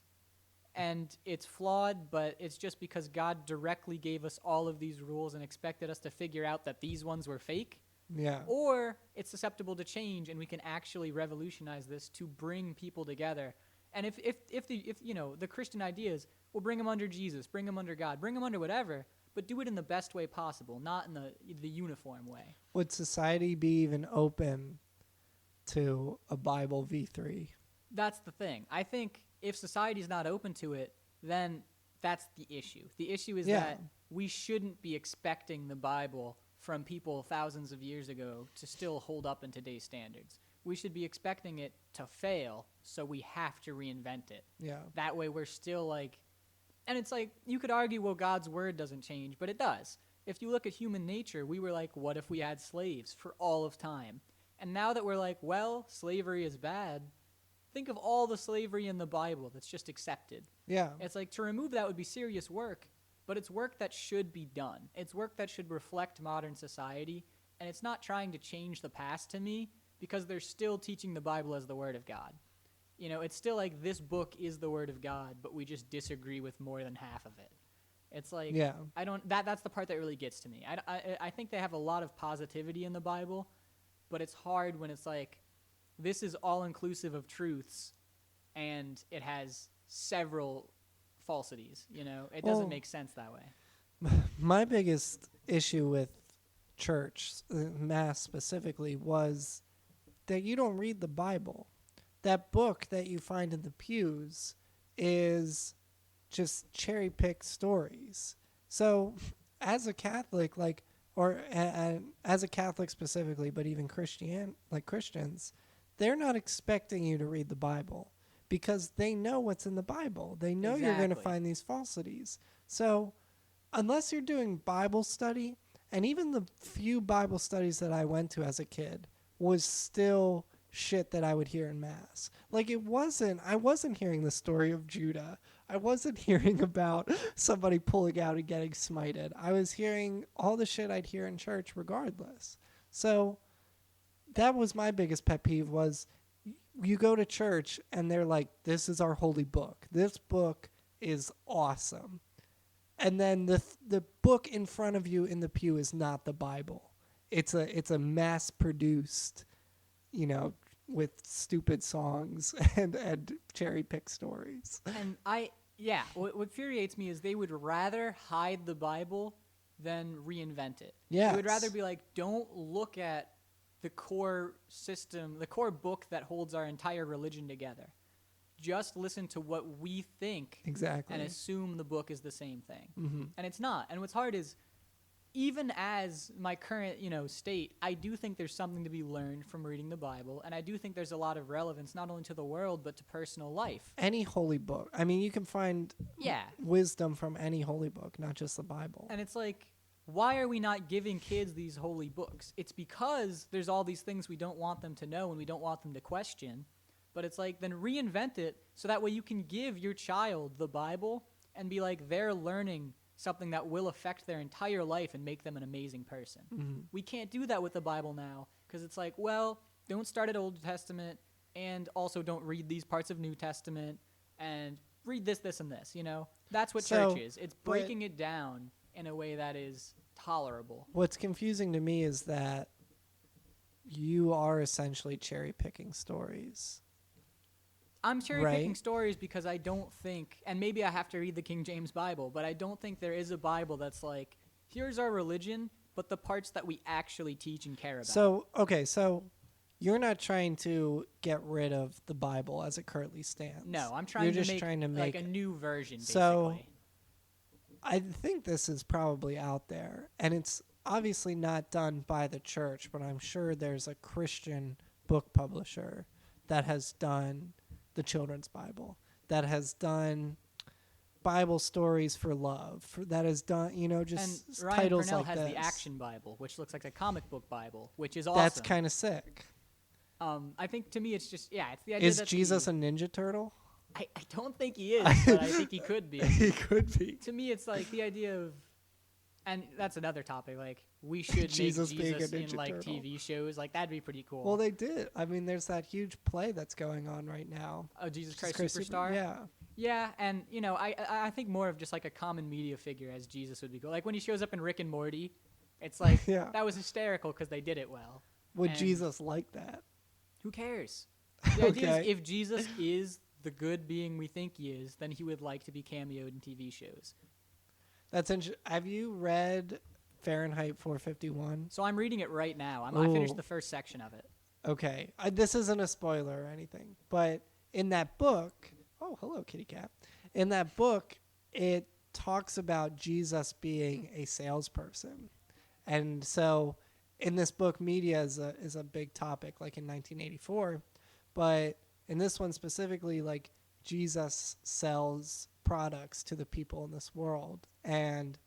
and it's flawed, but it's just because God directly gave us all of these rules and expected us to figure out that these ones were fake. Yeah. Or it's susceptible to change, and we can actually revolutionize this to bring people together. And if the Christian ideas, well, bring them under Jesus, bring them under God, bring them under whatever, but do it in the best way possible, not in the uniform way. Would society be even open to a Bible v3? That's the thing. I think if society is not open to it, then that's the issue. The issue is that we shouldn't be expecting the Bible from people thousands of years ago to still hold up in today's standards. We should be expecting it to fail, so we have to reinvent it. Yeah. That way we're still like, and it's like, you could argue, well, God's word doesn't change, but it does. If you look at human nature, we were like, what if we had slaves for all of time? And now that we're like, well, slavery is bad, think of all the slavery in the Bible that's just accepted. Yeah. It's like, to remove that would be serious work, but it's work that should be done. It's work that should reflect modern society, and it's not trying to change the past to me, because they're still teaching the Bible as the Word of God. It's still like, this book is the Word of God, but we just disagree with more than half of it. It's like, that's the part that really gets to me. I think they have a lot of positivity in the Bible, but it's hard when it's like, this is all-inclusive of truths, and it has several falsities. It doesn't make sense that way. My biggest issue with church, Mass specifically, was that you don't read the Bible. That book that you find in the pews is just cherry-picked stories. So as a Catholic, as a Catholic specifically, but even Christians, they're not expecting you to read the Bible because they know what's in the Bible. They know you're going to find these falsities. So unless you're doing Bible study, and even the few Bible studies that I went to as a kid was still shit that I would hear in mass. Like I wasn't hearing the story of Judah. I wasn't hearing about somebody pulling out and getting smited. I was hearing all the shit I'd hear in church regardless. So that was my biggest pet peeve was you go to church and they're like, this is our holy book. This book is awesome. And then the book in front of you in the pew is not the Bible. It's a mass produced, with stupid songs and cherry pick stories. And what infuriates me is they would rather hide the Bible than reinvent it. Yes. They would rather be like, don't look at the core system, the core book that holds our entire religion together. Just listen to what we think Exactly. and assume the book is the same thing. Mm-hmm. And it's not. And what's hard is, even as my current, state, I do think there's something to be learned from reading the Bible, and I do think there's a lot of relevance not only to the world but to personal life. Any holy book. I mean, you can find wisdom from any holy book, not just the Bible. And it's like, why are we not giving kids these holy books? It's because there's all these things we don't want them to know and we don't want them to question. But it's like, then reinvent it so that way you can give your child the Bible and be like, they're learning something that will affect their entire life and make them an amazing person. Mm-hmm. We can't do that with the Bible now because it's like, well, don't start at Old Testament and also don't read these parts of New Testament and read this, this, and this, That's what church is. It's breaking it down in a way that is tolerable. What's confusing to me is that you are essentially cherry-picking stories. I'm cherry-picking stories because I don't think, and maybe I have to read the King James Bible, but I don't think there is a Bible that's like, here's our religion, but the parts that we actually teach and care about. So you're not trying to get rid of the Bible as it currently stands. No, I'm trying to make like a new version, basically. So I think this is probably out there, and it's obviously not done by the church, but I'm sure there's a Christian book publisher that has done the children's Bible, that has done Bible stories for love, that has done, just and Ryan titles Purnell like has this. the Action Bible, which looks like a comic book Bible, which is awesome. That's kind of sick. I think to me it's just, it's the idea Is that Jesus a Ninja Turtle? I don't think he is, but I think he could be. He could be. To me, it's like the idea of, and that's another topic, like, we should Jesus make Jesus being a in, Ninja like, Turtle. TV shows. Like, that'd be pretty cool. Well, they did. I mean, there's that huge play that's going on right now. Oh, Jesus Christ Superstar? Yeah. Yeah, and, I think more of just, like, a common media figure as Jesus would be cool. Like, when he shows up in Rick and Morty, it's like, that was hysterical because they did it well. Would And Jesus like that? Who cares? The idea Okay. is, if Jesus is the good being we think he is, then he would like to be cameoed in TV shows. That's interesting. Have you read Fahrenheit 451? So I'm reading it right now. I finished the first section of it. Okay. This isn't a spoiler or anything, but in that book, oh, hello, kitty cat. In that book, it talks about Jesus being a salesperson. And so in this book, media is a big topic, like in 1984. But in this one specifically, like, Jesus sells products to the people in this world. And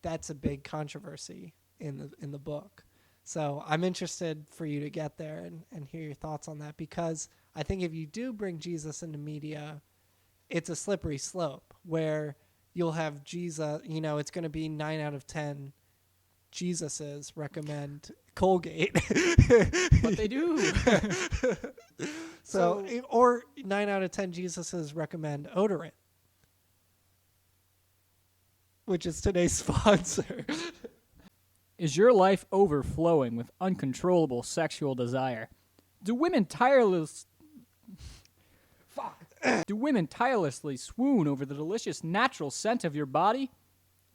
that's a big controversy in the book. So I'm interested for you to get there and hear your thoughts on that, because I think if you do bring Jesus into media, it's a slippery slope where you'll have Jesus, it's going to be 9 out of 10 Jesuses recommend Colgate. But they do. Or 9 out of 10 Jesuses recommend odorant, which is today's sponsor. Is your life overflowing with uncontrollable sexual desire? Do women tirelessly swoon over the delicious natural scent of your body?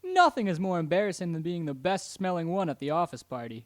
Nothing is more embarrassing than being the best smelling one at the office party.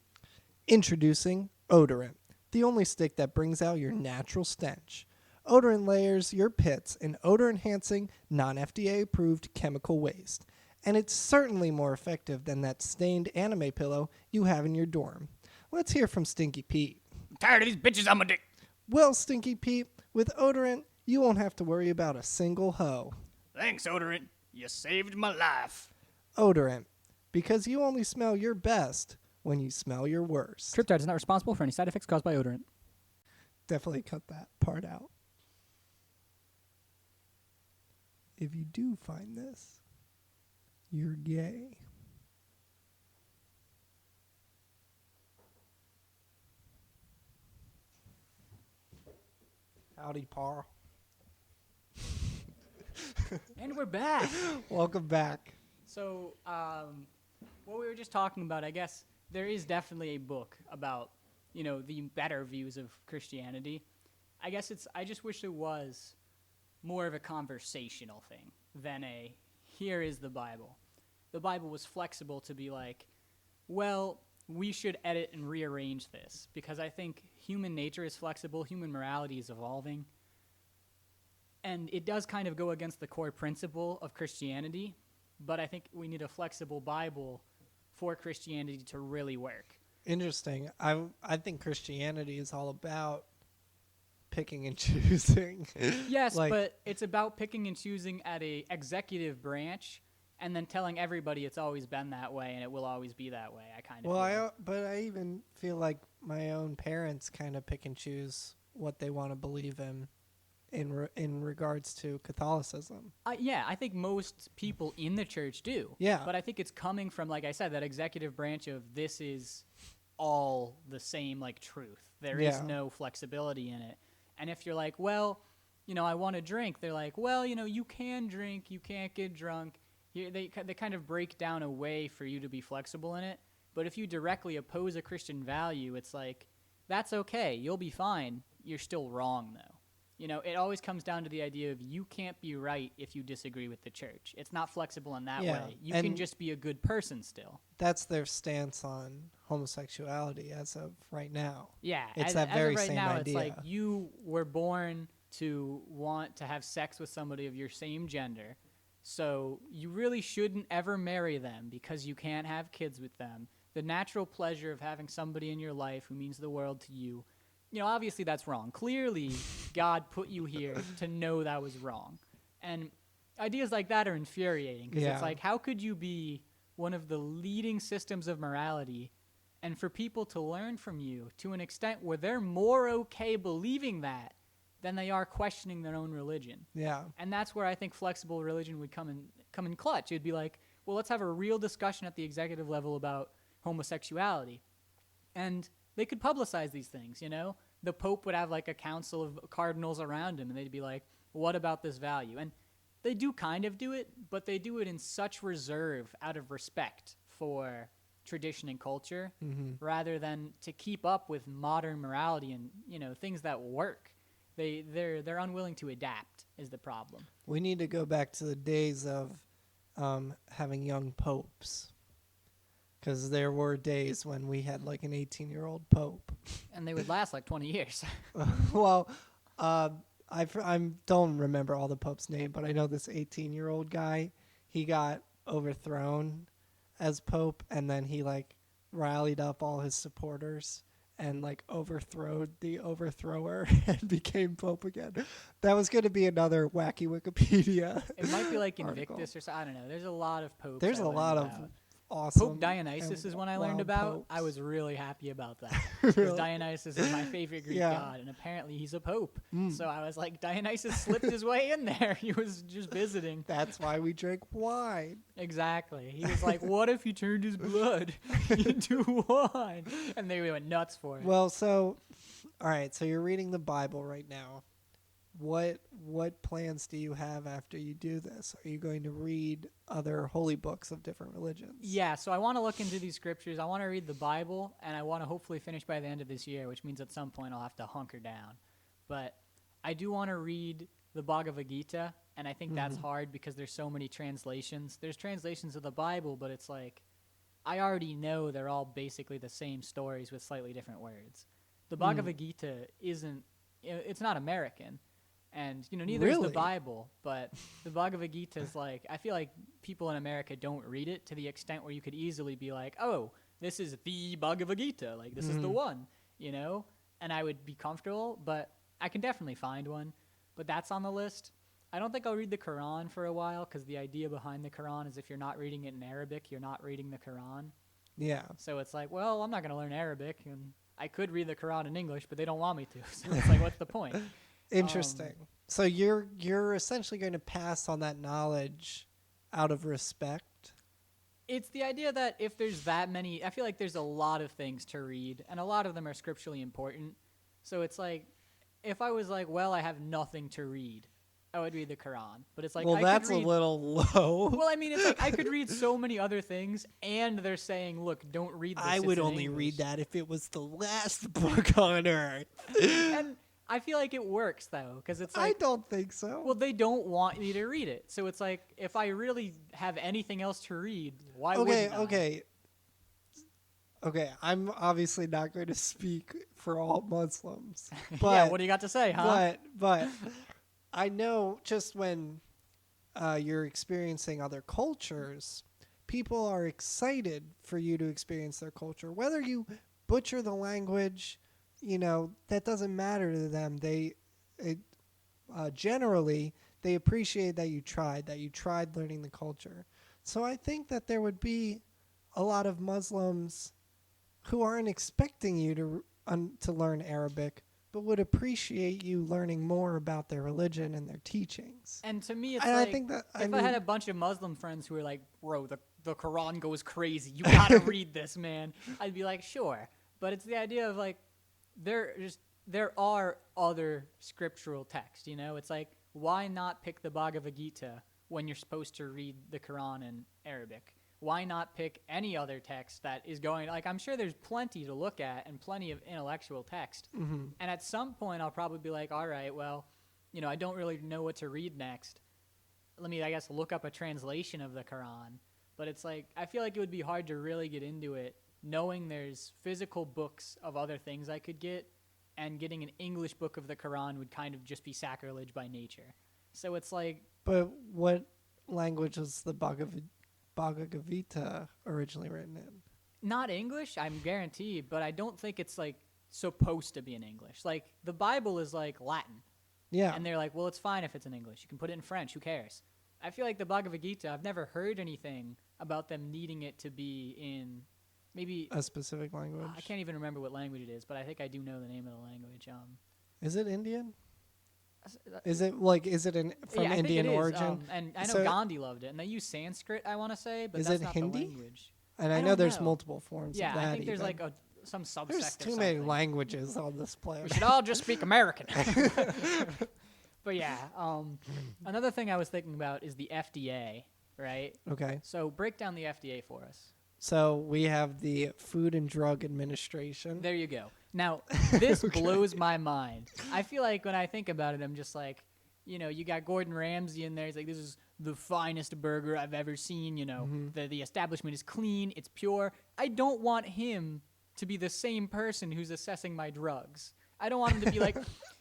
Introducing Odorant, the only stick that brings out your natural stench. Odorant layers your pits in odor-enhancing, non-FDA approved chemical waste. And it's certainly more effective than that stained anime pillow you have in your dorm. Let's hear from Stinky Pete. I'm tired of these bitches on my dick. Well, Stinky Pete, with Odorant, you won't have to worry about a single hoe. Thanks, Odorant. You saved my life. Odorant, because you only smell your best when you smell your worst. Triptide is not responsible for any side effects caused by odorant. Definitely cut that part out. If you do find this, you're gay. Howdy, Paul. And we're back. Welcome back. So, what we were just talking about, I guess there is definitely a book about, the better views of Christianity. I guess I just wish it was more of a conversational thing than here is the Bible. The Bible was flexible to be like, well, we should edit and rearrange this, because I think human nature is flexible, human morality is evolving, and it does kind of go against the core principle of Christianity, but I think we need a flexible Bible for Christianity to really work. Interesting. I think Christianity is all about picking and choosing. Yes, but it's about picking and choosing at a executive branch and then telling everybody it's always been that way and it will always be that way. But I even feel like my own parents kind of pick and choose what they want to believe in regards to Catholicism. Yeah, I think most people in the church do. Yeah. But I think it's coming from, like I said, that executive branch of this is all the same, like, truth. There is no flexibility in it. And if you're like, well, I want to drink, they're like, well, you can drink, you can't get drunk. They kind of break down a way for you to be flexible in it. But if you directly oppose a Christian value, it's like, that's okay, you'll be fine. You're still wrong, though. It always comes down to the idea of you can't be right if you disagree with the church. It's not flexible in that way. You can just be a good person still. That's their stance on homosexuality as of right now. Yeah, it's that very right same now, idea. It's like you were born to want to have sex with somebody of your same gender, so you really shouldn't ever marry them because you can't have kids with them. The natural pleasure of having somebody in your life who means the world to you, obviously that's wrong. Clearly, God put you here to know that was wrong. And ideas like that are infuriating because it's like, how could you be one of the leading systems of morality and for people to learn from you to an extent where they're more okay believing that than they are questioning their own religion? Yeah. And that's where I think flexible religion would come in clutch. It'd be like, well, let's have a real discussion at the executive level about homosexuality. And they could publicize these things, The Pope would have like a council of cardinals around him, and they'd be like, what about this value? And they do kind of do it, but they do it in such reserve out of respect for tradition and culture rather than to keep up with modern morality and, things that work. They're unwilling to adapt is the problem. We need to go back to the days of having young popes. Because there were days when we had like an 18-year-old pope. And they would last like 20 years. Well, I don't remember all the pope's name, but I know this 18-year-old guy, he got overthrown as pope, and then he like rallied up all his supporters and like overthrowed the overthrower and became pope again. That was going to be another wacky Wikipedia. It might be like article. Invictus or something. I don't know. There's a lot of popes. There's a lot of awesome. Pope Dionysus is one I learned about. Popes. I was really happy about that. Really? Because Dionysus is my favorite Greek god, and apparently he's a pope. So I was like, Dionysus slipped his way in there. He was just visiting. That's why we drink wine. Exactly. He was like, what if he turned his blood into wine? And they went nuts for it. Well, all right, so you're reading the Bible right now. What plans do you have after you do this? Are you going to read other holy books of different religions? Yeah, so I want to look into these scriptures. I want to read the Bible, and I want to hopefully finish by the end of this year, which means at some point I'll have to hunker down. But I do want to read the Bhagavad Gita, and I think that's hard because there's so many translations. There's translations of the Bible, but it's like I already know they're all basically the same stories with slightly different words. The Bhagavad Gita it's not American. And, neither is the Bible, but the Bhagavad Gita is like, I feel like people in America don't read it to the extent where you could easily be like, oh, this is the Bhagavad Gita, like this is the one, and I would be comfortable, but I can definitely find one, but that's on the list. I don't think I'll read the Quran for a while because the idea behind the Quran is if you're not reading it in Arabic, you're not reading the Quran. Yeah. So it's like, well, I'm not going to learn Arabic, and I could read the Quran in English, but they don't want me to. So it's like, what's the point? Interesting. So you're essentially going to pass on that knowledge out of respect. It's the idea that if there's that many, I feel like there's a lot of things to read, and a lot of them are scripturally important. So it's like, if I was like, well, I have nothing to read, I would read the Quran. But it's like, Well, I that's could read, a little low. Well, I mean, it's like I could read so many other things, and they're saying, look, don't read this. I it's would in only English. read that if it was the last book on earth. And I feel like it works, though, because it's like, I don't think so. well, they don't want you to read it. So it's like, if I really have anything else to read, why wouldn't I? Okay, I'm obviously not going to speak for all Muslims. But, Yeah, what do you got to say, huh? But I know just when you're experiencing other cultures, people are excited for you to experience their culture. Whether you butcher the language, that doesn't matter to them. Generally, they appreciate that you tried learning the culture. So I think that there would be a lot of Muslims who aren't expecting you to learn Arabic, but would appreciate you learning more about their religion and their teachings. And to me, it's And like, I think that if I had a bunch of Muslim friends who were like, bro, the Quran goes crazy. You gotta read this, man. I'd be like, sure. But it's the idea of like, there are other scriptural texts, It's like, why not pick the Bhagavad Gita when you're supposed to read the Quran in Arabic? Why not pick any other text that is going, like, I'm sure there's plenty to look at and plenty of intellectual text. Mm-hmm. And at some point, I'll probably be like, all right, well, I don't really know what to read next. Let me, I guess, look up a translation of the Quran. But it's like, I feel like it would be hard to really get into it knowing there's physical books of other things I could get, and getting an English book of the Quran would kind of just be sacrilege by nature. So it's like... But what language was the Bhagavad Gita originally written in? Not English, I'm guaranteed, but I don't think it's like supposed to be in English. Like the Bible is like Latin. Yeah. And they're like, well, it's fine if it's in English. You can put it in French, who cares? I feel like the Bhagavad Gita, I've never heard anything about them needing it to be in maybe a specific language. I can't even remember what language it is, but I think I do know the name of the language. Is it Indian? Is it from I Indian think it is. origin? And I know Gandhi loved it, and they use Sanskrit, I want to say, but is that's it not Hindi? the language. And I know there's multiple forms of that. Yeah, I think there's even. like some subsect. There's too or many something. languages on this We planet. should all just speak American. But yeah, another thing I was thinking about is the FDA, right? Okay. So break down the FDA for us. So we have the Food and Drug Administration. There you go. Now, this blows my mind. I feel like when I think about it, I'm just like, you got Gordon Ramsay in there. He's like, this is the finest burger I've ever seen. The establishment is clean. It's pure. I don't want him to be the same person who's assessing my drugs. I don't want him to be like,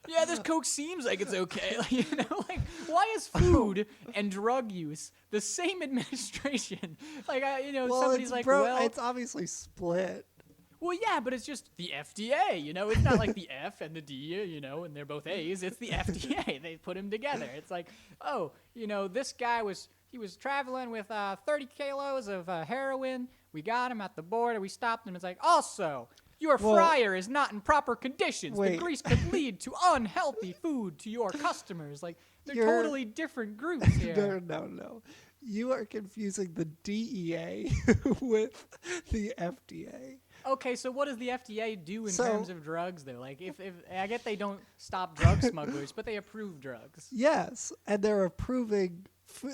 yeah, this Coke seems like it's okay. Why is food and drug use the same administration? Somebody's like, well, it's obviously split. Well, yeah, but it's just the FDA, It's not like the F and the D, and they're both A's. It's the FDA. They put them together. It's like, oh, this guy was traveling with 30 kilos of heroin. We got him at the border. We stopped him. It's like, also, your fryer is not in proper conditions. Wait. The grease could lead to unhealthy food to your customers. Like, they're totally different groups here. No. You are confusing the DEA with the FDA. Okay, so what does the FDA do in terms of drugs, though? Like, if I get they don't stop drug smugglers, but they approve drugs. Yes, and they're approving.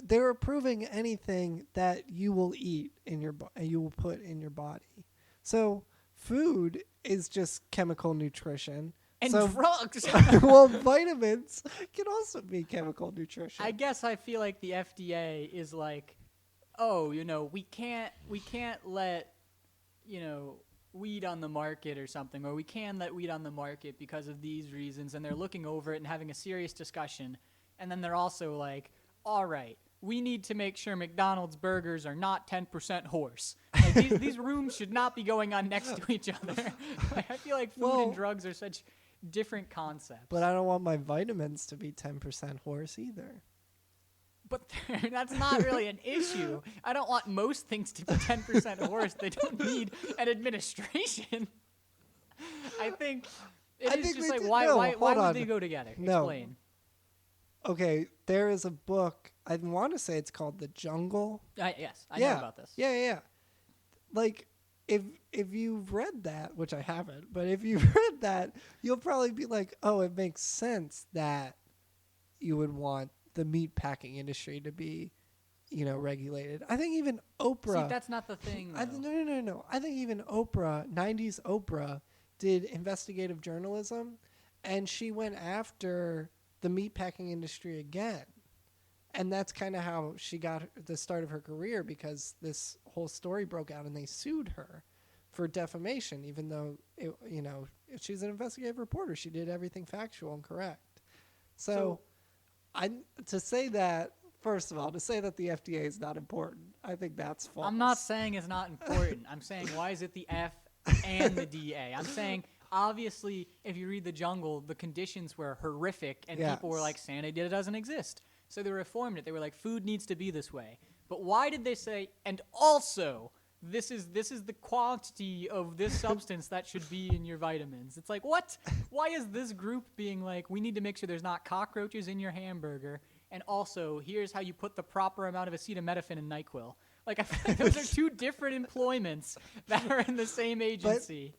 They're approving anything that you will eat you will put in your body. So food is just chemical nutrition. And drugs. Well, vitamins can also be chemical nutrition. I guess I feel like the FDA is like, oh, we can't let, weed on the market or something, or we can let weed on the market because of these reasons, and they're looking over it and having a serious discussion, and then they're also like, all right, we need to make sure McDonald's burgers are not 10% horse. Like these rooms should not be going on next to each other. I feel like food and drugs are such different concepts. But I don't want my vitamins to be 10% horse either. But that's not really an issue. I don't want most things to be 10% horse. They don't need an administration. I think I it is think just they like did- why no, why hold would on. they go together? No. Explain. Okay, there is a book. I want to say it's called The Jungle. Yes, I know about this. Yeah. Like, if you've read that, which I haven't, but if you've read that, you'll probably be like, oh, it makes sense that you would want the meat packing industry to be, regulated. I think even Oprah. See, that's not the thing. No. I think even Oprah, 90s Oprah, did investigative journalism, and she went after the meatpacking industry again. And that's kind of how she got the start of her career, because this whole story broke out and they sued her for defamation, even though, she's an investigative reporter. She did everything factual and correct. So to say that the FDA is not important, I think that's false. I'm not saying it's not important. I'm saying why is it the F and the DA? I'm saying obviously if you read The Jungle, the conditions were horrific and people were like, Santa doesn't exist. So they reformed it. They were like, food needs to be this way. But why did they say, and also this is the quantity of this substance that should be in your vitamins? It's like, what? Why is this group being like, we need to make sure there's not cockroaches in your hamburger, and also here's how you put the proper amount of acetaminophen in NyQuil? Like, I feel like those are two different employments that are in the same agency.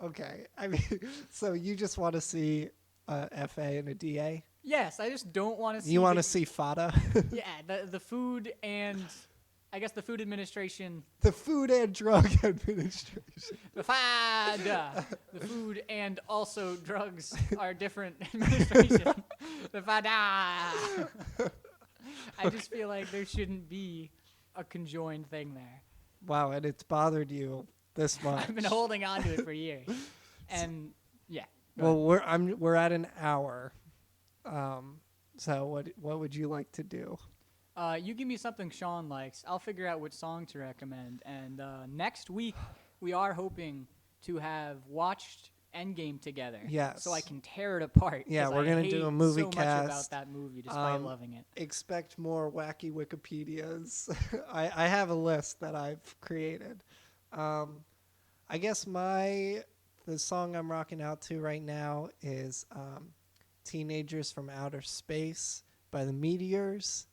Okay, I mean, so you just want to see a FA and a DA? Yes, I just don't want to see. You want to see FADA? Yeah, the food and I guess the Food Administration. The Food and Drug Administration. The FADA. The Food and also drugs are different administration. The FADA. I just feel like there shouldn't be a conjoined thing there. Wow, and it's bothered you this much. I've been holding on to it for years, and yeah. Well, we're at an hour. So what would you like to do? You give me something Sean likes. I'll figure out which song to recommend. And next week, we are hoping to have watched Endgame together. Yes. So I can tear it apart. Yeah, 'cause we're I gonna hate do a movie so cast. much about that movie, despite loving it. Expect more wacky Wikipedias. I have a list that I've created. I guess the song I'm rocking out to right now is Teenagers from Outer Space by the Meteors.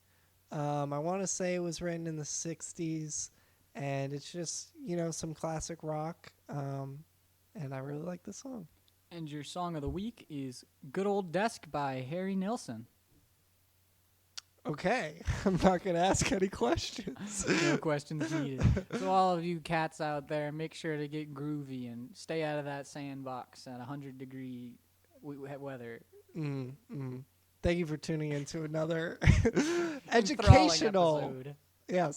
I want to say it was written in the 60s, and it's just, some classic rock, and I really like the song. And your song of the week is Good Old Desk by Harry Nilsson. Okay, I'm not going to ask any questions. No questions needed. So all of you cats out there, make sure to get groovy and stay out of that sandbox at 100-degree weather. Thank you for tuning in to another Enthralling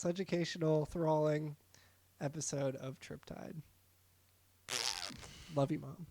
educational, thralling episode of Triptide. Love you, Mom.